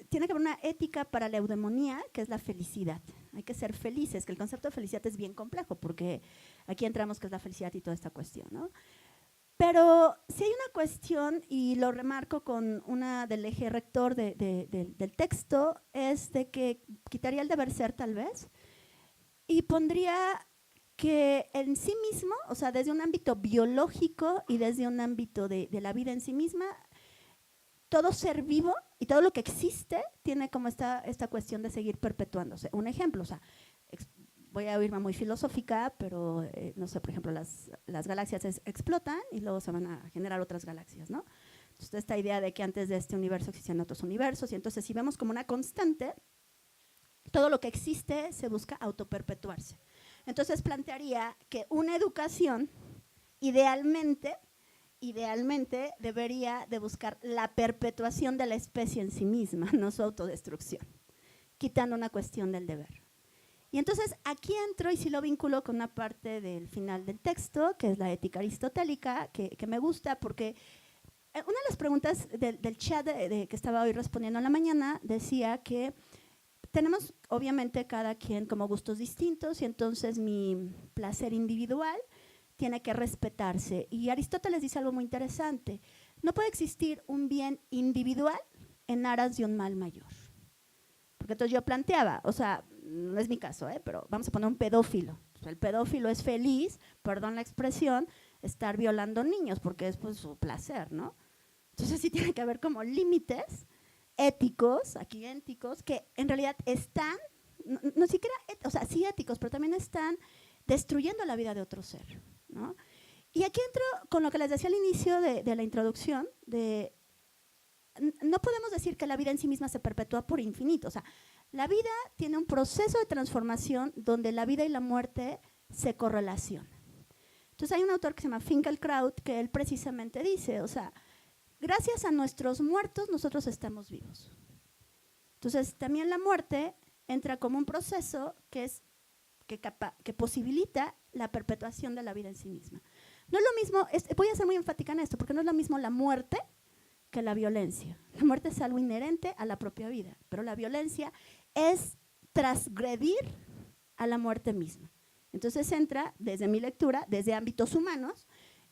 S3: tiene que haber una ética para la eudemonía, que es la felicidad. Hay que ser felices, que el concepto de felicidad es bien complejo, porque aquí entramos que es la felicidad y toda esta cuestión, ¿no? Pero si hay una cuestión, y lo remarco con una del eje rector del texto, es de que quitaría el deber ser tal vez, y pondría que en sí mismo, o sea, desde un ámbito biológico y desde un ámbito de la vida en sí misma, todo ser vivo y todo lo que existe tiene como esta cuestión de seguir perpetuándose. Un ejemplo, o sea, voy a oírme muy filosófica, pero no sé, por ejemplo, las galaxias explotan y luego se van a generar otras galaxias, ¿no? Entonces, esta idea de que antes de este universo existían otros universos, y entonces si vemos como una constante, todo lo que existe se busca autoperpetuarse. Entonces plantearía que una educación idealmente debería de buscar la perpetuación de la especie en sí misma, no su autodestrucción, quitando una cuestión del deber. Y entonces aquí entro y sí lo vinculo con una parte del final del texto, que es la ética aristotélica, que me gusta porque una de las preguntas del chat que estaba hoy respondiendo en la mañana decía que tenemos obviamente cada quien como gustos distintos y entonces mi placer individual tiene que respetarse. Y Aristóteles dice algo muy interesante, no puede existir un bien individual en aras de un mal mayor. Porque entonces yo planteaba, o sea, no es mi caso, pero vamos a poner un pedófilo. El pedófilo es feliz, perdón la expresión, estar violando niños porque es pues, su placer, ¿no? Entonces sí tiene que haber como límites éticos, aquí éticos, que en realidad están, no siquiera, o sea, sí éticos, pero también están destruyendo la vida de otro ser, ¿no? Y aquí entro con lo que les decía al inicio de la introducción, no podemos decir que la vida en sí misma se perpetúa por infinito, o sea, la vida tiene un proceso de transformación donde la vida y la muerte se correlacionan. Entonces hay un autor que se llama Finkelkraut que él precisamente dice, o sea, gracias a nuestros muertos nosotros estamos vivos. Entonces también la muerte entra como un proceso que posibilita la perpetuación de la vida en sí misma. No es lo mismo, voy a ser muy enfática en esto, porque no es lo mismo la muerte que la violencia. La muerte es algo inherente a la propia vida, pero la violencia es transgredir a la muerte misma. Entonces entra, desde mi lectura, desde ámbitos humanos,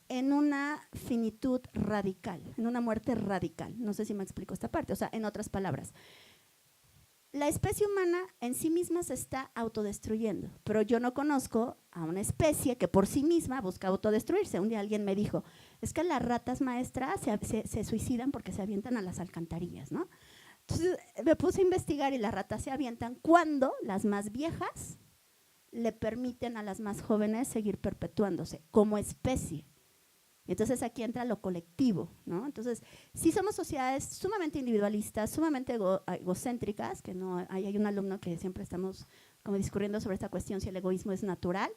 S3: en una finitud radical, en una muerte radical. No sé si me explico esta parte, o sea, en otras palabras. La especie humana en sí misma se está autodestruyendo, pero yo no conozco a una especie que por sí misma busca autodestruirse. Un día alguien me dijo, es que las ratas maestras se suicidan porque se avientan a las alcantarillas, ¿no? Entonces me puse a investigar y las ratas se avientan cuando las más viejas le permiten a las más jóvenes seguir perpetuándose como especie. Entonces aquí entra lo colectivo, ¿no? Entonces, sí somos sociedades sumamente individualistas, sumamente egocéntricas, que no hay un alumno que siempre estamos como discurriendo sobre esta cuestión si el egoísmo es natural.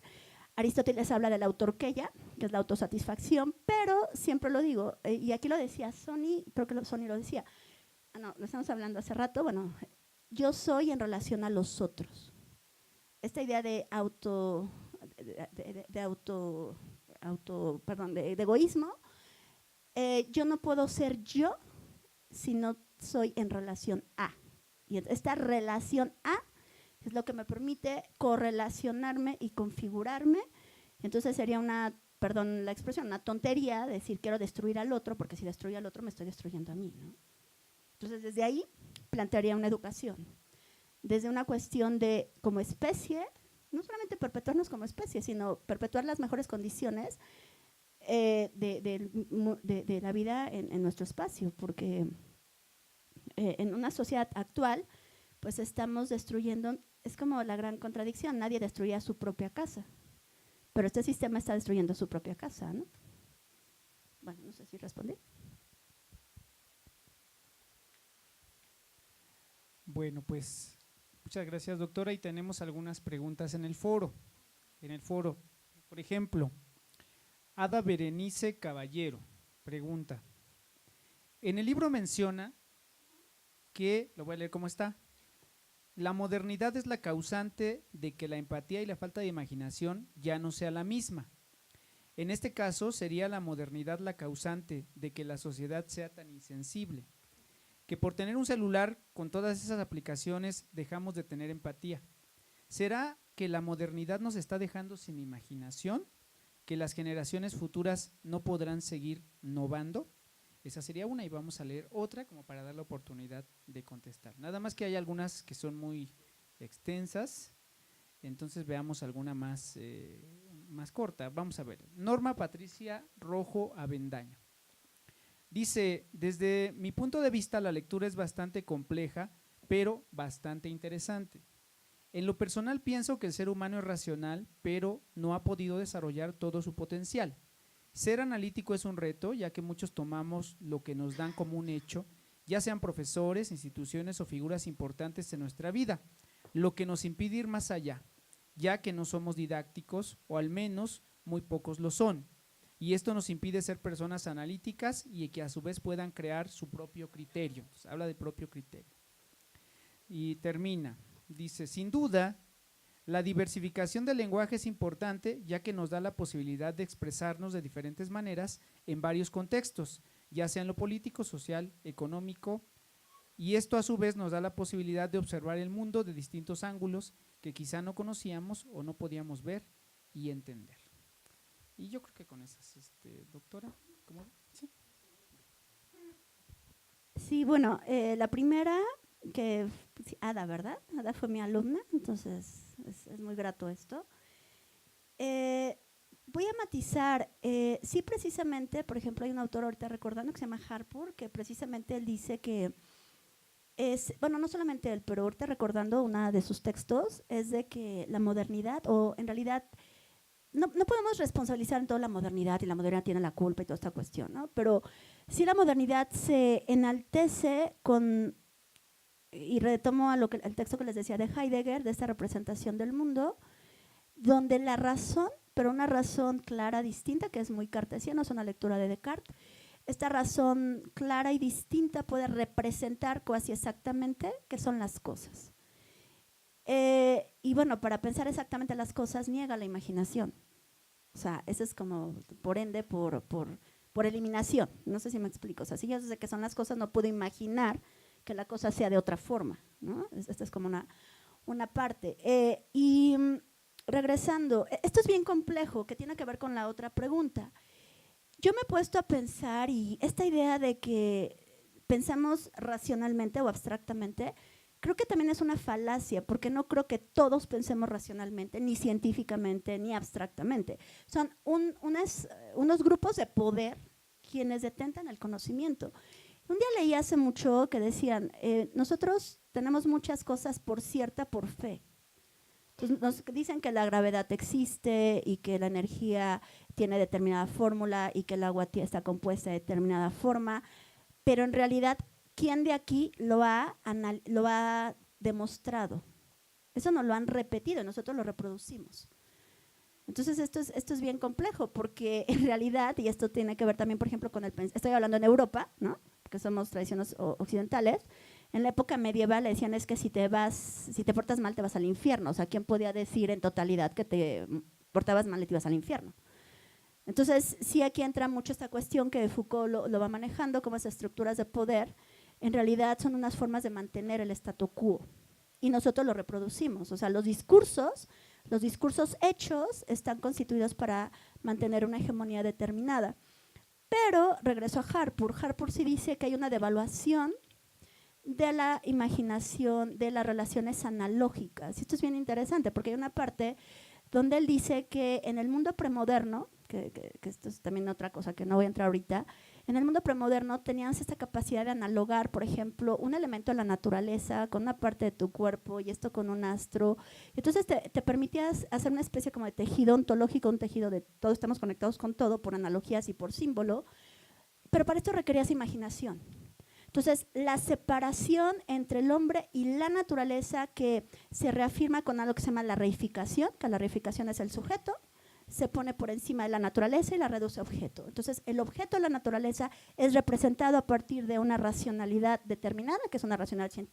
S3: Aristóteles habla de la autorqueia, que es la autosatisfacción, pero siempre lo digo, y aquí lo decía Sony, creo que Sony lo decía, no, lo estamos hablando hace rato, bueno, yo soy en relación a los otros. Esta idea de egoísmo, yo no puedo ser yo si no soy en relación a. Y esta relación a es lo que me permite correlacionarme y configurarme. Entonces sería perdón la expresión, una tontería decir quiero destruir al otro, porque si destruyo al otro me estoy destruyendo a mí, ¿no? Entonces desde ahí plantearía una educación, desde una cuestión de como especie, no solamente perpetuarnos como especie, sino perpetuar las mejores condiciones de la vida en nuestro espacio, porque en una sociedad actual, pues estamos destruyendo, es como la gran contradicción, nadie destruía su propia casa, pero este sistema está destruyendo su propia casa, ¿no? Bueno, no sé si respondí.
S2: Bueno, pues muchas gracias, doctora, y tenemos algunas preguntas en el foro. Por ejemplo, Ada Berenice Caballero pregunta, en el libro menciona que, lo voy a leer como está, la modernidad es la causante de que la empatía y la falta de imaginación ya no sea la misma. En este caso, sería la modernidad la causante de que la sociedad sea tan insensible, que por tener un celular con todas esas aplicaciones dejamos de tener empatía. ¿Será que la modernidad nos está dejando sin imaginación? ¿Que las generaciones futuras no podrán seguir innovando? Esa sería una y vamos a leer otra como para dar la oportunidad de contestar. Nada más que hay algunas que son muy extensas, entonces veamos alguna más corta. Vamos a ver. Norma Patricia Rojo Avendaño. Dice, desde mi punto de vista la lectura es bastante compleja, pero bastante interesante. En lo personal pienso que el ser humano es racional, pero no ha podido desarrollar todo su potencial. Ser analítico es un reto, ya que muchos tomamos lo que nos dan como un hecho, ya sean profesores, instituciones o figuras importantes en nuestra vida, lo que nos impide ir más allá, ya que no somos didácticos, o al menos muy pocos lo son. Y esto nos impide ser personas analíticas y que a su vez puedan crear su propio criterio. Entonces, habla de propio criterio. Y termina, dice, sin duda, la diversificación del lenguaje es importante, ya que nos da la posibilidad de expresarnos de diferentes maneras en varios contextos, ya sea en lo político, social, económico, y esto a su vez nos da la posibilidad de observar el mundo de distintos ángulos que quizá no conocíamos o no podíamos ver y entender. Y yo creo que con esas, doctora, ¿cómo? Sí.
S3: Sí, bueno, la primera, que sí, Ada, ¿verdad? Ada fue mi alumna, entonces es muy grato esto. Voy a matizar, sí, precisamente, por ejemplo, hay un autor ahorita recordando que se llama Harpur, que precisamente él dice que bueno, no solamente él, pero ahorita recordando una de sus textos, es de que la modernidad, o en realidad, no podemos responsabilizar en toda la modernidad, y la modernidad tiene la culpa y toda esta cuestión, ¿no? Pero sí la modernidad se enaltece con, y retomo a el texto que les decía de Heidegger, de esta representación del mundo, donde la razón, pero una razón clara, distinta, que es muy cartesiana, es una lectura de Descartes, esta razón clara y distinta puede representar casi exactamente qué son las cosas. Y bueno, para pensar exactamente las cosas niega la imaginación. O sea, eso es como, por ende, por eliminación. No sé si me explico. O sea, si yo sé qué son las cosas, no puedo imaginar que la cosa sea de otra forma, ¿no? Esta es como una parte. Regresando, esto es bien complejo, que tiene que ver con la otra pregunta. Yo me he puesto a pensar, y esta idea de que pensamos racionalmente o abstractamente, creo que también es una falacia, porque no creo que todos pensemos racionalmente, ni científicamente, ni abstractamente. Son unos grupos de poder quienes detentan el conocimiento. Un día leí hace mucho que decían, nosotros tenemos muchas cosas por cierta, por fe. Entonces nos dicen que la gravedad existe y que la energía tiene determinada fórmula y que el agua está compuesta de determinada forma, pero en realidad, ¿quién de aquí lo ha demostrado? Eso nos lo han repetido, nosotros lo reproducimos. Entonces esto es bien complejo, porque en realidad, y esto tiene que ver también, por ejemplo, con estoy hablando en Europa, ¿no? Porque somos tradiciones occidentales. En la época medieval le decían es que si te portas mal te vas al infierno. O sea, ¿quién podía decir en totalidad que te portabas mal y te ibas al infierno? Entonces, sí, aquí entra mucho esta cuestión que Foucault lo va manejando, como esas estructuras de poder, en realidad son unas formas de mantener el statu quo. Y nosotros lo reproducimos. O sea, los discursos hechos están constituidos para mantener una hegemonía determinada. Pero, regreso a Harpur, Harpur sí dice que hay una devaluación de la imaginación, de las relaciones analógicas. Y esto es bien interesante, porque hay una parte donde él dice que en el mundo premoderno, que esto es también otra cosa que no voy a entrar ahorita, en el mundo premoderno tenías esta capacidad de analogar, por ejemplo, un elemento de la naturaleza con una parte de tu cuerpo y esto con un astro. Entonces te permitías hacer una especie como de tejido ontológico, un tejido de todos estamos conectados con todo por analogías y por símbolo, pero para esto requerías imaginación. Entonces, la separación entre el hombre y la naturaleza que se reafirma con algo que se llama la reificación, que la reificación es el sujeto, se pone por encima de la naturaleza y la reduce a objeto. Entonces, el objeto de la naturaleza es representado a partir de una racionalidad determinada, que es una racionalidad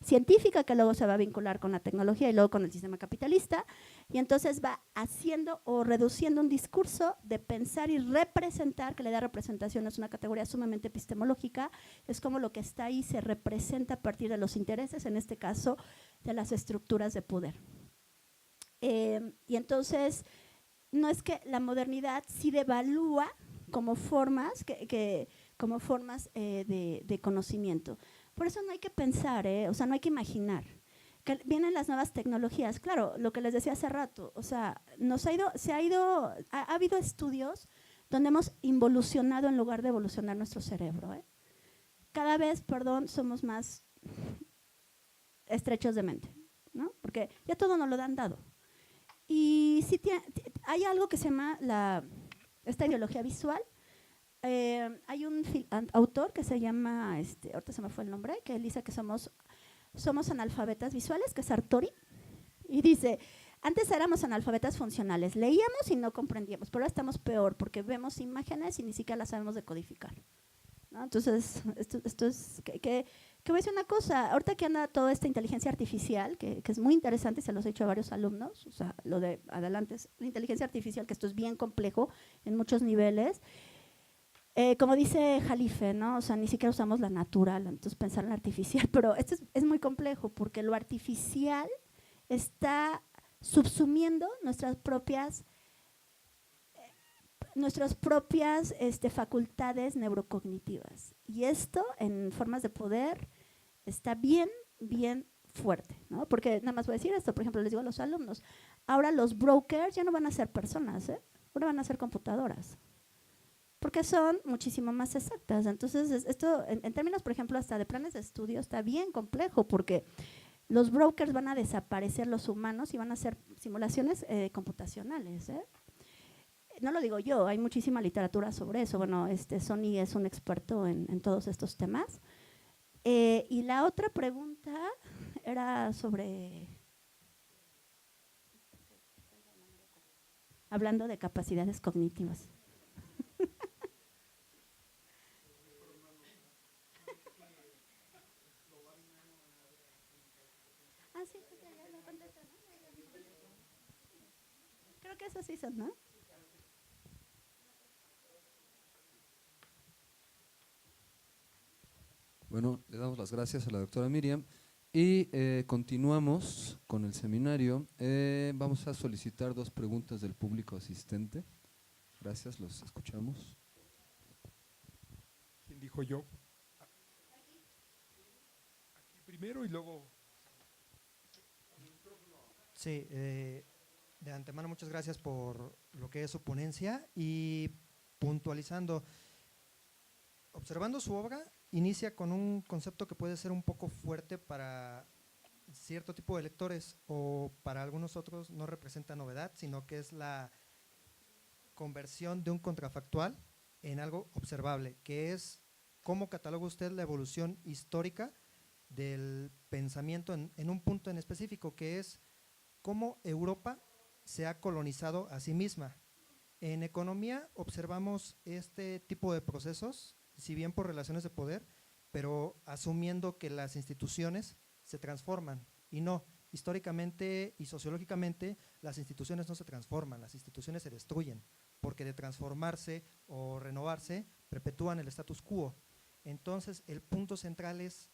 S3: científica, que luego se va a vincular con la tecnología y luego con el sistema capitalista, y entonces va haciendo o reduciendo un discurso de pensar y representar, que le da representación, es una categoría sumamente epistemológica, es como lo que está ahí se representa a partir de los intereses, en este caso, de las estructuras de poder. Y entonces, no es que la modernidad sí devalúa como formas, como formas de conocimiento. Por eso no hay que pensar, o sea, no hay que imaginar. Que vienen las nuevas tecnologías, claro, lo que les decía hace rato, o sea, ha habido estudios donde hemos involucionado en lugar de evolucionar nuestro cerebro. Cada vez, somos más estrechos de mente, ¿no? Porque ya todo nos lo han dado. Y sí hay algo que se llama esta ideología visual. Hay un autor que se llama, ahorita se me fue el nombre, que él dice que somos analfabetas visuales, que es Sartori, y dice, antes éramos analfabetas funcionales, leíamos y no comprendíamos, pero ahora estamos peor porque vemos imágenes y ni siquiera las sabemos decodificar, ¿no? Entonces, esto es, que voy a decir una cosa, ahorita que anda toda esta inteligencia artificial, que es muy interesante y se los he dicho a varios alumnos, o sea, lo de adelante es la inteligencia artificial, que esto es bien complejo en muchos niveles. Como dice Jalife, ¿no? O sea, ni siquiera usamos la natural, entonces pensar en la artificial, pero esto es muy complejo porque lo artificial está subsumiendo nuestras propias facultades neurocognitivas. Y esto, en formas de poder, está bien, bien fuerte, ¿no? Porque nada más voy a decir esto, por ejemplo, les digo a los alumnos, ahora los brokers ya no van a ser personas, ahora van a ser computadoras, porque son muchísimo más exactas. Entonces, esto, en términos, por ejemplo, hasta de planes de estudio, está bien complejo, porque los brokers van a desaparecer los humanos y van a hacer simulaciones computacionales, No lo digo yo, hay muchísima literatura sobre eso. Bueno, Sony es un experto en todos estos temas. Y la otra pregunta era sobre… Hablando de capacidades cognitivas. Ah, sí, pues ya lo contesté, ¿no? Creo que eso sí son, ¿no?
S1: Bueno, le damos las gracias a la doctora Miriam y continuamos con el seminario. Vamos a solicitar 2 preguntas del público asistente. Gracias, los escuchamos.
S4: ¿Quién dijo yo? Aquí primero y luego…
S5: Sí, de antemano muchas gracias por lo que es su ponencia y puntualizando, observando su obra, inicia con un concepto que puede ser un poco fuerte para cierto tipo de lectores o para algunos otros no representa novedad, sino que es la conversión de un contrafactual en algo observable, que es cómo cataloga usted la evolución histórica del pensamiento en un punto en específico, que es cómo Europa se ha colonizado a sí misma. En economía observamos este tipo de procesos, si bien por relaciones de poder, pero asumiendo que las instituciones se transforman y no, históricamente y sociológicamente las instituciones no se transforman, las instituciones se destruyen, porque de transformarse o renovarse perpetúan el status quo. Entonces el punto central es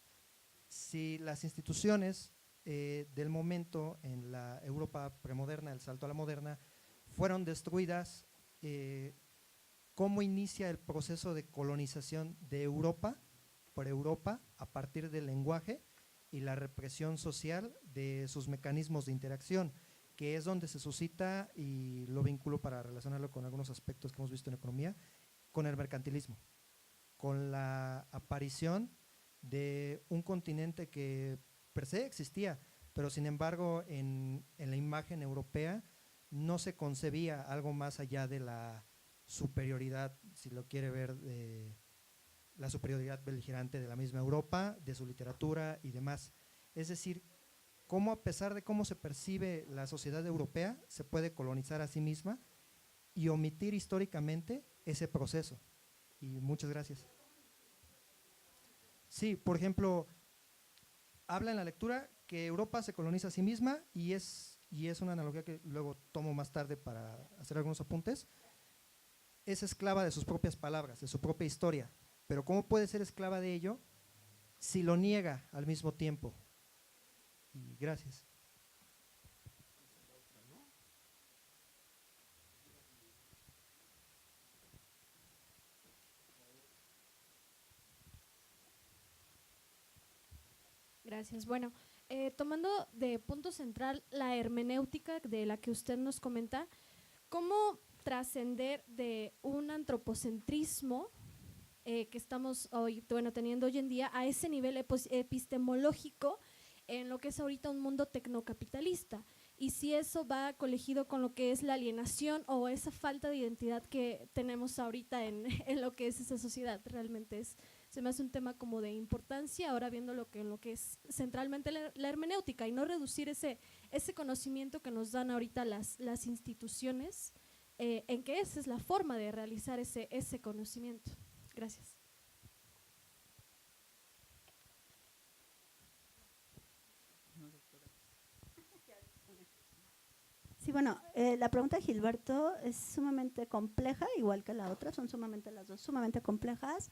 S5: si las instituciones del momento en la Europa premoderna, el salto a la moderna, fueron destruidas, ¿cómo inicia el proceso de colonización de Europa por Europa a partir del lenguaje y la represión social de sus mecanismos de interacción, que es donde se suscita, y lo vinculo para relacionarlo con algunos aspectos que hemos visto en economía, con el mercantilismo, con la aparición de un continente que per se existía, pero sin embargo en la imagen europea no se concebía algo más allá de la superioridad, si lo quiere ver, de la superioridad beligerante de la misma Europa, de su literatura y demás. Es decir, cómo a pesar de cómo se percibe la sociedad europea, se puede colonizar a sí misma y omitir históricamente ese proceso. Y muchas gracias. Sí, por ejemplo, habla en la lectura que Europa se coloniza a sí misma y es una analogía que luego tomo más tarde para hacer algunos apuntes. Es esclava de sus propias palabras, de su propia historia, pero ¿cómo puede ser esclava de ello si lo niega al mismo tiempo? Y gracias.
S6: Gracias. Bueno, tomando de punto central la hermenéutica de la que usted nos comenta, ¿cómo trascender de un antropocentrismo que estamos hoy, bueno, teniendo hoy en día a ese nivel epistemológico en lo que es ahorita un mundo tecnocapitalista? y si eso va colegido con lo que es la alienación o esa falta de identidad que tenemos ahorita en lo que es esa sociedad. Realmente se me hace un tema como de importancia, ahora viendo lo que es centralmente la hermenéutica y no reducir ese conocimiento que nos dan ahorita las instituciones, en que esa es la forma de realizar ese conocimiento. Gracias.
S3: Sí, bueno, la pregunta de Gilberto es sumamente compleja, igual que la otra, son sumamente las dos sumamente complejas.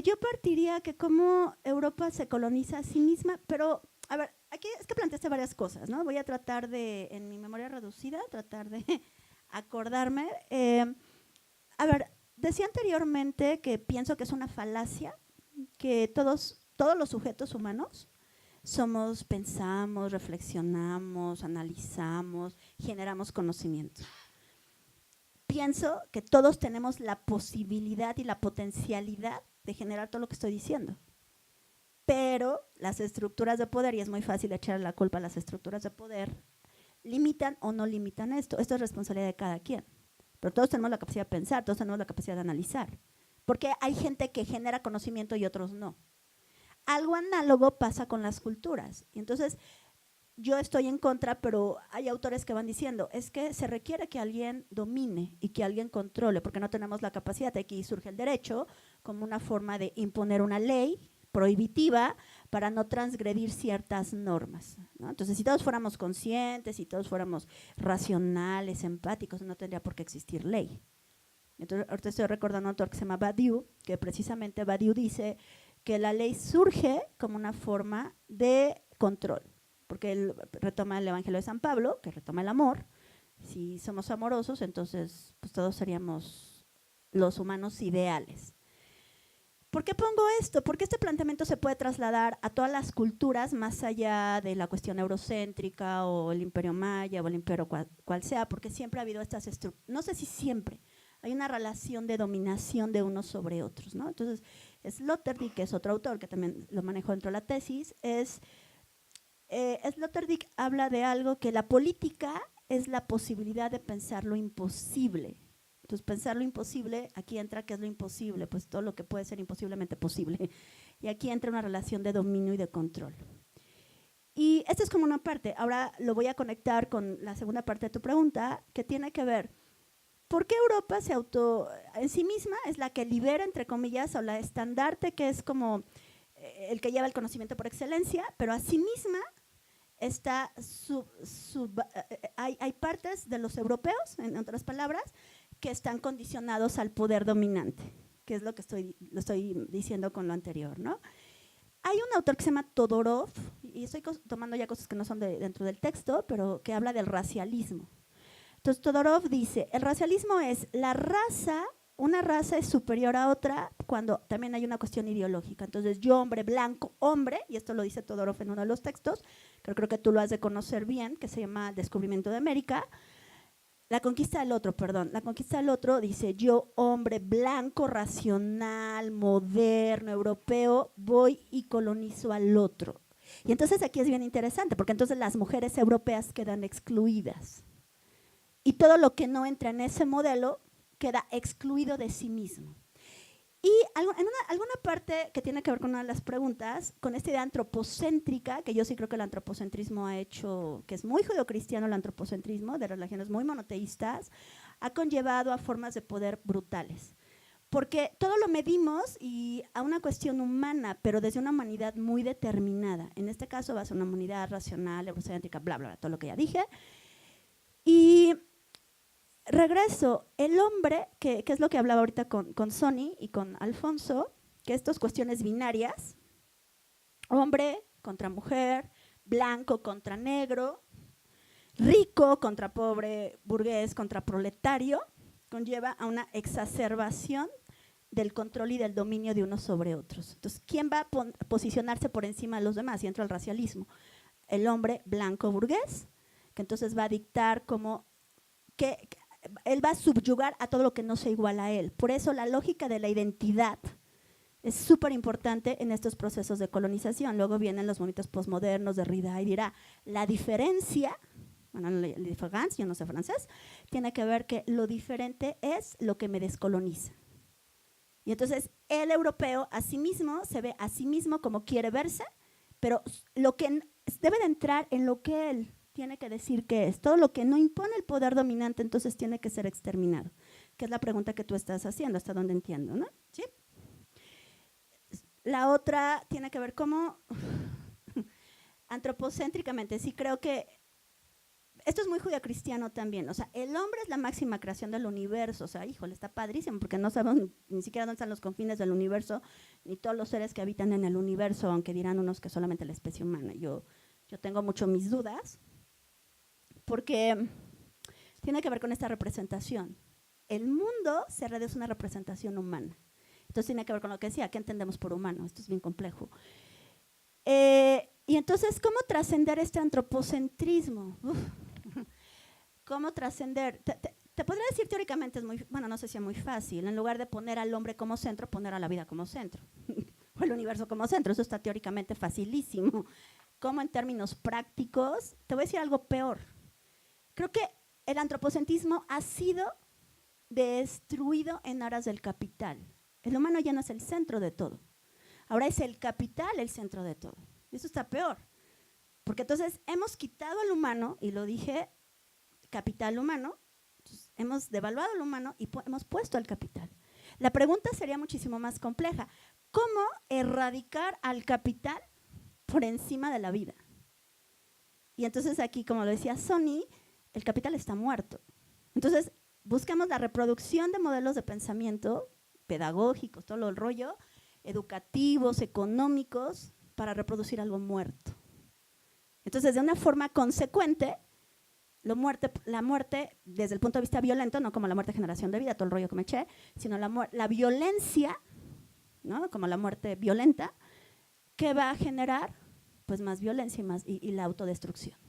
S3: Yo partiría que cómo Europa se coloniza a sí misma, pero, a ver, aquí es que planteaste varias cosas, ¿no? Voy a tratar de, en mi memoria reducida, tratar de acordarme. A ver, decía anteriormente que pienso que es una falacia, que todos los sujetos humanos pensamos, reflexionamos, analizamos, generamos conocimiento. Pienso que todos tenemos la posibilidad y la potencialidad de generar todo lo que estoy diciendo. Pero las estructuras de poder, y es muy fácil echar la culpa a las estructuras de poder, limitan o no limitan esto. Esto es responsabilidad de cada quien. Pero todos tenemos la capacidad de pensar, todos tenemos la capacidad de analizar. Porque hay gente que genera conocimiento y otros no. Algo análogo pasa con las culturas. Y entonces, yo estoy en contra, pero hay autores que van diciendo, es que se requiere que alguien domine y que alguien controle, porque no tenemos la capacidad. Aquí surge el derecho como una forma de imponer una ley prohibitiva para no transgredir ciertas normas, ¿no? Entonces, si todos fuéramos conscientes, si todos fuéramos racionales, empáticos, no tendría por qué existir ley. Entonces, ahorita estoy recordando a un autor que se llama Badiou, que precisamente Badiou dice que la ley surge como una forma de control, porque él retoma el Evangelio de San Pablo, que retoma el amor. Si somos amorosos, entonces pues todos seríamos los humanos ideales. ¿Por qué pongo esto? Porque este planteamiento se puede trasladar a todas las culturas más allá de la cuestión eurocéntrica o el imperio maya o el imperio cual sea, porque siempre ha habido estas estructuras, no sé si siempre, hay una relación de dominación de unos sobre otros, ¿no? Entonces, Sloterdijk, que es otro autor que también lo manejo dentro de la tesis, Sloterdijk habla de algo que la política es la posibilidad de pensar lo imposible. Entonces, pensar lo imposible, aquí entra ¿qué es lo imposible? Pues todo lo que puede ser imposiblemente posible. Y aquí entra una relación de dominio y de control. Y esta es como una parte. Ahora lo voy a conectar con la segunda parte de tu pregunta, que tiene que ver, ¿por qué Europa en sí misma es la que libera, entre comillas, o la estandarte, que es como el que lleva el conocimiento por excelencia, pero a sí misma está hay partes de los europeos, en otras palabras, que están condicionados al poder dominante, que es lo que estoy diciendo con lo anterior, ¿no? Hay un autor que se llama Todorov, y estoy tomando ya cosas que no son dentro del texto, pero que habla del racialismo. Entonces Todorov dice, el racialismo es una raza es superior a otra cuando también hay una cuestión ideológica. Entonces yo, hombre blanco, hombre, y esto lo dice Todorov en uno de los textos, creo que tú lo has de conocer bien, que se llama El descubrimiento de América, la conquista del otro dice, yo, hombre blanco, racional, moderno, europeo, voy y colonizo al otro. Y entonces aquí es bien interesante, porque entonces las mujeres europeas quedan excluidas. Y todo lo que no entra en ese modelo queda excluido de sí mismo. Y en alguna parte que tiene que ver con una de las preguntas, con esta idea antropocéntrica, que yo sí creo que el antropocentrismo ha hecho, que es muy judeocristiano el antropocentrismo, de religiones muy monoteístas, ha conllevado a formas de poder brutales. Porque todo lo medimos y a una cuestión humana, pero desde una humanidad muy determinada. En este caso va a ser una humanidad racional, eurocéntrica, bla, bla, bla, todo lo que ya dije. Y regreso, el hombre, que es lo que hablaba ahorita con Sony y con Alfonso, que estas cuestiones binarias, hombre contra mujer, blanco contra negro, rico contra pobre, burgués contra proletario, conlleva a una exacerbación del control y del dominio de unos sobre otros. Entonces, ¿quién va a posicionarse por encima de los demás? Y entra el racialismo. El hombre blanco burgués, que entonces va a dictar como que él va a subyugar a todo lo que no sea igual a él. Por eso la lógica de la identidad Es súper importante en estos procesos de colonización. Luego vienen los movimientos postmodernos, Derrida, y dirá, la diferencia, bueno, la diferencia, yo no sé francés, tiene que ver que lo diferente es lo que me descoloniza. Y entonces el europeo a sí mismo se ve a sí mismo como quiere verse, pero lo que debe de entrar en lo que él tiene que decir que es. Todo lo que no impone el poder dominante, entonces tiene que ser exterminado, que es la pregunta que tú estás haciendo, hasta donde entiendo, ¿no? ¿Sí? La otra tiene que ver cómo antropocéntricamente, sí creo que esto es muy judeocristiano también, o sea, el hombre es la máxima creación del universo, o sea, híjole, está padrísimo, porque no sabemos ni siquiera dónde están los confines del universo, ni todos los seres que habitan en el universo, aunque dirán unos que solamente la especie humana. Yo tengo mucho mis dudas, porque tiene que ver con esta representación. El mundo se reduce a una representación humana. Entonces tiene que ver con lo que decía, ¿qué entendemos por humano? Esto es bien complejo. Y entonces, ¿cómo trascender este antropocentrismo? ¿Cómo trascender? Te podría decir teóricamente, es muy, bueno, no sé si es muy fácil, en lugar de poner al hombre como centro, poner a la vida como centro, o el universo como centro, eso está teóricamente facilísimo. ¿Cómo en términos prácticos? Te voy a decir algo peor. Creo que el antropocentrismo ha sido destruido en aras del capital. El humano ya no es el centro de todo. Ahora es el capital el centro de todo. Y eso está peor. Porque entonces hemos quitado al humano, y lo dije, capital humano, hemos devaluado al humano y hemos puesto al capital. La pregunta sería muchísimo más compleja. ¿Cómo erradicar al capital por encima de la vida? Y entonces aquí, como lo decía Sony, el capital está muerto. Entonces, buscamos la reproducción de modelos de pensamiento pedagógicos, todo el rollo, educativos, económicos, para reproducir algo muerto. Entonces, de una forma consecuente, la muerte desde el punto de vista violento, no como la muerte de generación de vida, todo el rollo que me eché, sino la violencia, ¿no? Como la muerte violenta, que va a generar pues, más violencia y la autodestrucción.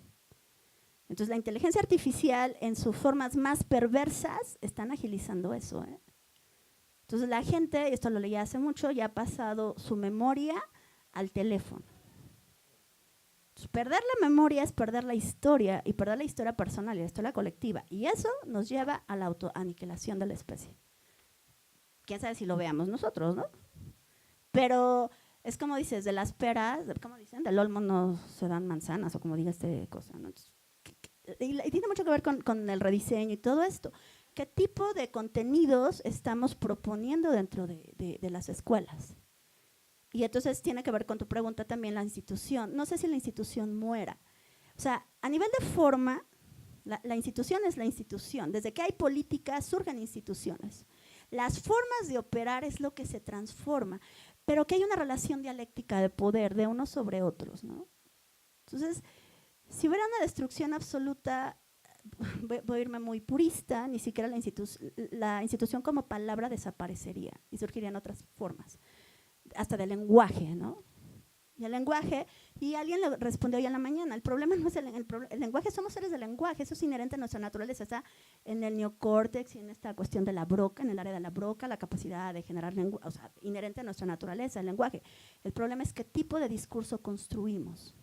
S3: Entonces, la inteligencia artificial en sus formas más perversas están agilizando eso, ¿eh? Entonces, la gente, y esto lo leí hace mucho, ya ha pasado su memoria al teléfono. Entonces, perder la memoria es perder la historia, y perder la historia personal y la historia colectiva. Y eso nos lleva a la autoaniquilación de la especie. Quién sabe si lo veamos nosotros, ¿no? Pero es como dices, de las peras, ¿cómo dicen? Del olmo no se dan manzanas, o como diga cosa, ¿no? Entonces, y tiene mucho que ver con el rediseño y todo esto. ¿Qué tipo de contenidos estamos proponiendo dentro de las escuelas? Y entonces tiene que ver con tu pregunta también la institución. No sé si la institución muera. O sea, a nivel de forma, la institución es la institución. Desde que hay política surgen instituciones. Las formas de operar es lo que se transforma, pero que hay una relación dialéctica de poder de unos sobre otros, ¿no? Entonces, si hubiera una destrucción absoluta, voy a irme muy purista, ni siquiera la institución como palabra desaparecería y surgirían otras formas, hasta del lenguaje, ¿no? Y el lenguaje, y alguien le respondió hoy en la mañana, el problema no es el lenguaje, somos seres del lenguaje, eso es inherente a nuestra naturaleza, está en el neocórtex y en esta cuestión de la broca, en el área de la broca, la capacidad de generar lenguaje, o sea, inherente a nuestra naturaleza, el lenguaje. El problema es qué tipo de discurso construimos.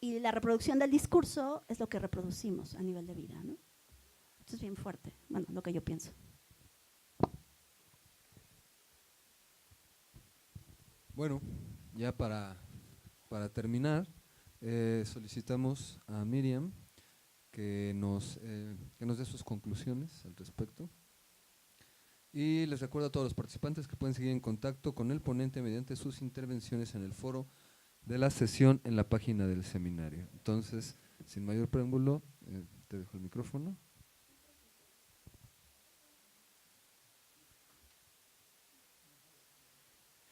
S3: Y la reproducción del discurso es lo que reproducimos a nivel de vida, ¿no? Esto es bien fuerte, bueno, lo que yo pienso.
S1: Bueno, ya para terminar, solicitamos a Miriam que nos dé sus conclusiones al respecto. Y les recuerdo a todos los participantes que pueden seguir en contacto con el ponente mediante sus intervenciones en el foro de la sesión en la página del seminario. Entonces, sin mayor preámbulo, te dejo el micrófono.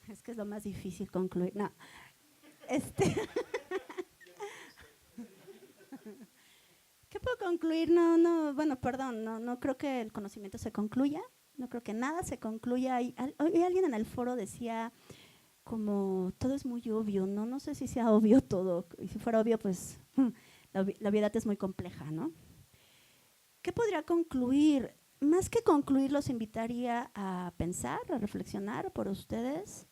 S3: Es que es lo más difícil concluir. No. ¿Qué puedo concluir? Bueno, perdón, no creo que el conocimiento se concluya, no creo que nada se concluya. Hoy alguien en el foro decía como todo es muy obvio, ¿no? No sé si sea obvio todo, y si fuera obvio, pues la obviedad es muy compleja, ¿no? ¿Qué podría concluir? más que concluir, los invitaría a pensar, a reflexionar por ustedes.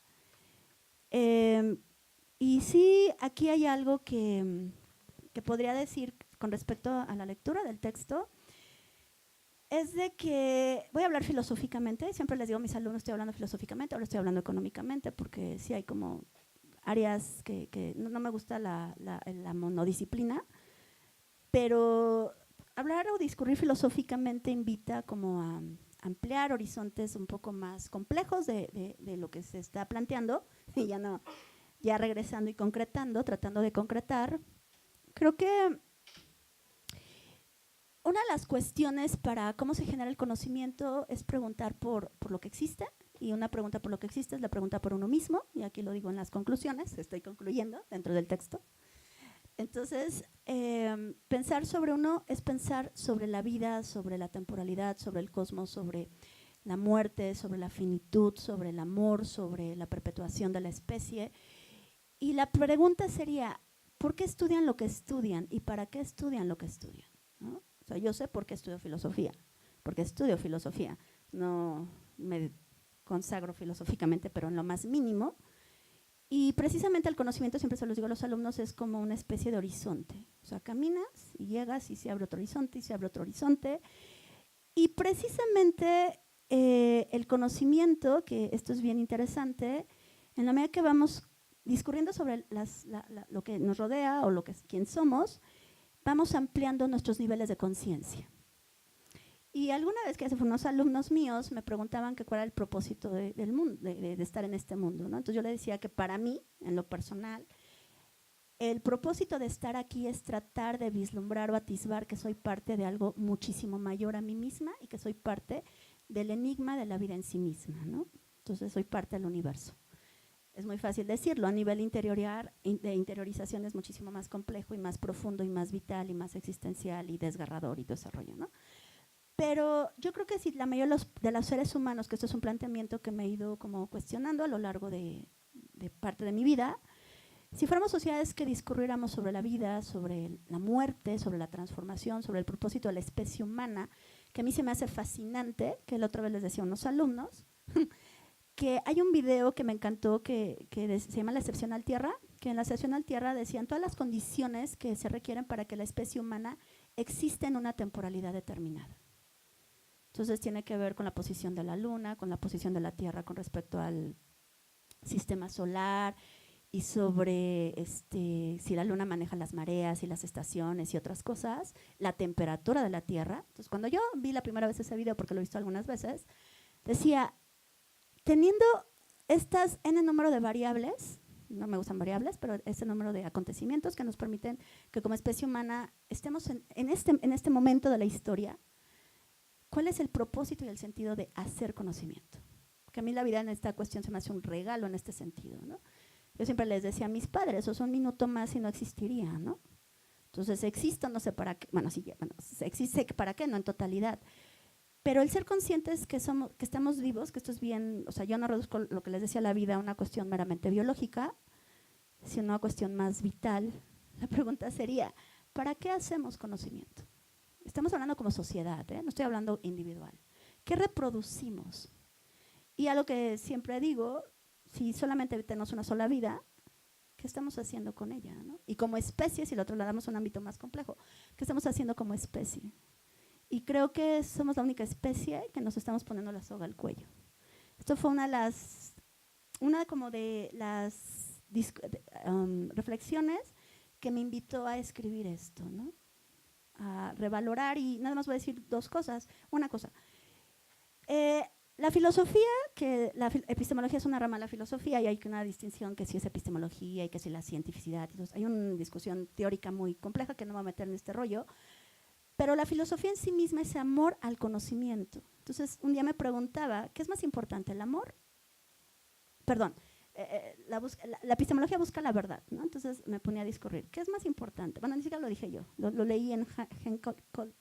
S3: Y sí, aquí hay algo que podría decir con respecto a la lectura del texto, es de que voy a hablar filosóficamente, siempre les digo a mis alumnos, estoy hablando filosóficamente, ahora estoy hablando económicamente, porque sí hay como áreas que no me gusta la monodisciplina, pero hablar o discurrir filosóficamente invita como a ampliar horizontes un poco más complejos de lo que se está planteando, y ya regresando y concretando, tratando de concretar. Creo que una de las cuestiones para cómo se genera el conocimiento es preguntar por lo que existe, y una pregunta por lo que existe es la pregunta por uno mismo, y aquí lo digo en las conclusiones, estoy concluyendo dentro del texto. Entonces, pensar sobre uno es pensar sobre la vida, sobre la temporalidad, sobre el cosmos, sobre la muerte, sobre la finitud, sobre el amor, sobre la perpetuación de la especie. Y la pregunta sería, ¿por qué estudian lo que estudian y para qué estudian lo que estudian? ¿No? O sea, yo sé por qué estudio filosofía, porque estudio filosofía. No me consagro filosóficamente, pero en lo más mínimo. Y precisamente el conocimiento, siempre se los digo a los alumnos, es como una especie de horizonte. O sea, caminas y llegas y se abre otro horizonte y se abre otro horizonte. Y precisamente el conocimiento, que esto es bien interesante, en la medida que vamos discurriendo sobre lo que nos rodea o quién somos, vamos ampliando nuestros niveles de conciencia. Y alguna vez que hace unos alumnos míos me preguntaban que cuál era el propósito del mundo, de estar en este mundo, ¿no? Entonces yo le decía que para mí, en lo personal, el propósito de estar aquí es tratar de vislumbrar o atisbar que soy parte de algo muchísimo mayor a mí misma y que soy parte del enigma de la vida en sí misma, ¿no? Entonces soy parte del universo. Es muy fácil decirlo, a nivel de interiorización es muchísimo más complejo y más profundo y más vital y más existencial y desgarrador y desarrollo, ¿no? Pero yo creo que si la mayoría de los seres humanos, que esto es un planteamiento que me he ido como cuestionando a lo largo de parte de mi vida, si fuéramos sociedades que discurriéramos sobre la vida, sobre la muerte, sobre la transformación, sobre el propósito de la especie humana, que a mí se me hace fascinante, que la otra vez les decía a unos alumnos, que hay un video que me encantó que se llama La excepcional tierra, que en La excepcional tierra decían todas las condiciones que se requieren para que la especie humana exista en una temporalidad determinada. Entonces tiene que ver con la posición de la luna, con la posición de la tierra con respecto al sistema solar y sobre si la luna maneja las mareas y las estaciones y otras cosas, la temperatura de la tierra. Entonces cuando yo vi la primera vez ese video, porque lo he visto algunas veces, decía, teniendo estas n número de variables, no me gustan variables, pero este número de acontecimientos que nos permiten que como especie humana estemos en este momento de la historia, ¿cuál es el propósito y el sentido de hacer conocimiento? Porque a mí la vida en esta cuestión se me hace un regalo en este sentido, ¿no? Yo siempre les decía a mis padres, o un minuto más y no existiría, ¿no? Entonces existo, no sé para qué, bueno, sí, bueno, existe para qué, no en totalidad. Pero el ser conscientes que estamos vivos, que esto es bien, o sea, yo no reduzco lo que les decía la vida a una cuestión meramente biológica, sino una cuestión más vital. La pregunta sería, ¿para qué hacemos conocimiento? Estamos hablando como sociedad, no estoy hablando individual. ¿Qué reproducimos? Y algo que siempre digo, si solamente tenemos una sola vida, ¿qué estamos haciendo con ella? ¿No? Y como especie, si lo trasladamos a un ámbito más complejo, ¿qué estamos haciendo como especie? Y creo que somos la única especie que nos estamos poniendo la soga al cuello. Esto fue una de las reflexiones que me invitó a escribir esto, ¿no? A revalorar, y nada más voy a decir dos cosas. Una cosa, la filosofía, que la epistemología es una rama de la filosofía y hay una distinción que si es epistemología y que si la cientificidad. Entonces, hay una discusión teórica muy compleja que no me voy a meter en este rollo, pero la filosofía en sí misma es amor al conocimiento. Entonces, un día me preguntaba, ¿qué es más importante, el amor? Perdón, la epistemología busca la verdad, ¿no? Entonces me ponía a discurrir. ¿Qué es más importante? Bueno, ni siquiera lo dije yo, lo leí en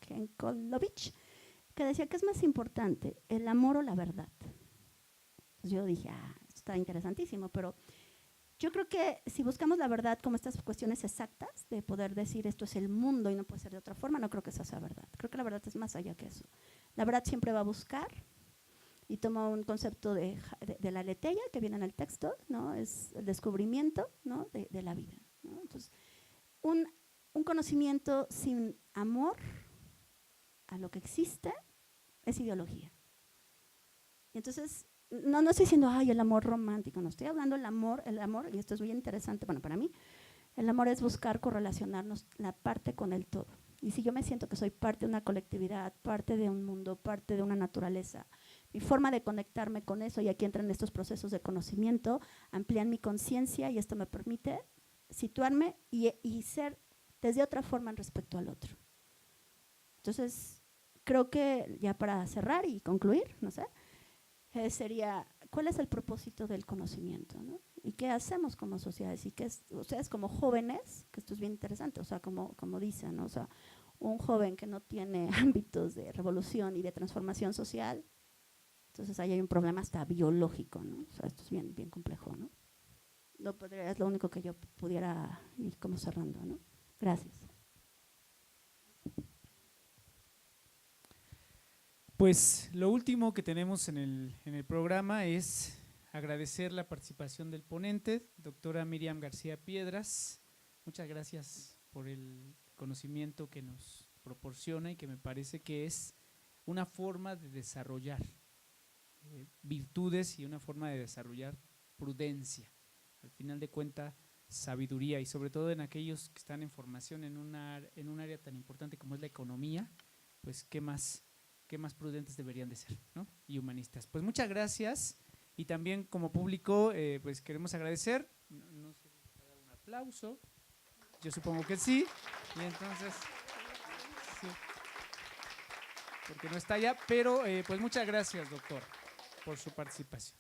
S3: Henkolovich, que decía, ¿qué es más importante, el amor o la verdad? Entonces yo dije, esto está interesantísimo, pero yo creo que si buscamos la verdad como estas cuestiones exactas, de poder decir esto es el mundo y no puede ser de otra forma, no creo que esa sea verdad. Creo que la verdad es más allá que eso. La verdad siempre va a buscar y toma un concepto de la aletheia que viene en el texto, ¿no? Es el descubrimiento, ¿no? de la vida, ¿no? Entonces, un conocimiento sin amor a lo que existe es ideología. Y entonces, no estoy diciendo, ay, el amor romántico, no estoy hablando del amor, y esto es muy interesante, bueno, para mí, el amor es buscar correlacionarnos la parte con el todo. Y si yo me siento que soy parte de una colectividad, parte de un mundo, parte de una naturaleza, mi forma de conectarme con eso, y aquí entran estos procesos de conocimiento, amplían mi conciencia y esto me permite situarme y ser desde otra forma respecto al otro. Entonces, creo que ya para cerrar y concluir, no sé, sería, ¿cuál es el propósito del conocimiento, ¿no? ¿Y qué hacemos como sociedades? Y ustedes como jóvenes, que esto es bien interesante, o sea, como dicen, ¿no? O sea, un joven que no tiene ámbitos de revolución y de transformación social, entonces ahí hay un problema hasta biológico, ¿no? O sea, esto es bien, bien complejo, ¿no? Es lo único que yo pudiera ir como cerrando, ¿no? Gracias.
S2: Pues lo último que tenemos en el programa es agradecer la participación del ponente, doctora Miriam García Piedras. Muchas gracias por el conocimiento que nos proporciona y que me parece que es una forma de desarrollar virtudes y una forma de desarrollar prudencia. Al final de cuentas, sabiduría, y sobre todo en aquellos que están en formación en un área tan importante como es la economía, pues qué más prudentes deberían de ser, ¿no? Y humanistas. Pues muchas gracias, y también como público pues queremos agradecer, no sé si se da un aplauso, yo supongo que sí, y entonces sí, porque no está allá, pero pues muchas gracias, doctor, por su participación.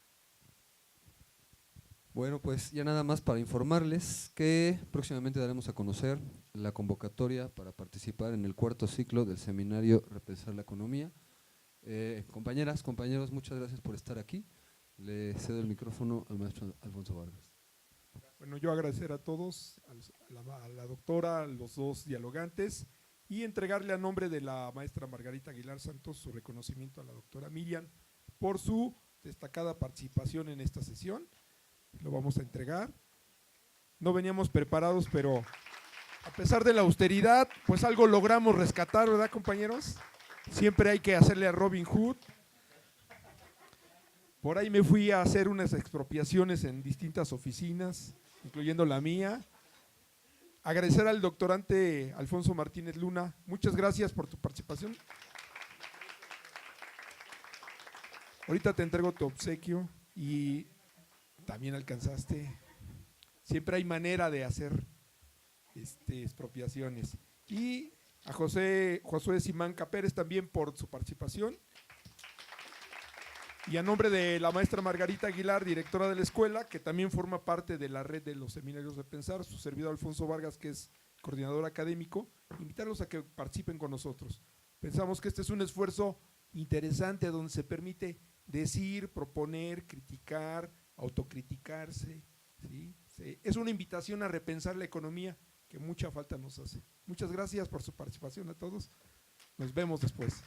S1: Bueno, pues ya nada más para informarles que próximamente daremos a conocer la convocatoria para participar en el 4º ciclo del seminario Repensar la Economía. Compañeras, compañeros, muchas gracias por estar aquí. Le cedo el micrófono al maestro Alfonso Vargas.
S4: Bueno, yo agradecer a todos, a la doctora, a los dos dialogantes, y entregarle a nombre de la maestra Margarita Aguilar Santos su reconocimiento a la doctora Miriam por su destacada participación en esta sesión. Lo vamos a entregar. No veníamos preparados, pero a pesar de la austeridad, pues algo logramos rescatar, ¿verdad, compañeros? Siempre hay que hacerle a Robin Hood. Por ahí me fui a hacer unas expropiaciones en distintas oficinas, incluyendo la mía. Agradecer al doctorante Alfonso Martínez Luna. Muchas gracias por tu participación. Ahorita te entrego tu obsequio y también alcanzaste. Siempre hay manera de hacer expropiaciones. Y a Josué Simanca Pérez también por su participación. Y a nombre de la maestra Margarita Aguilar, directora de la escuela, que también forma parte de la red de los seminarios de pensar, su servidor Alfonso Vargas, que es coordinador académico, invitarlos a que participen con nosotros. Pensamos que este es un esfuerzo interesante donde se permite decir, proponer, criticar, autocriticarse, ¿sí? Es una invitación a repensar la economía que mucha falta nos hace. Muchas gracias por su participación a todos. Nos vemos después.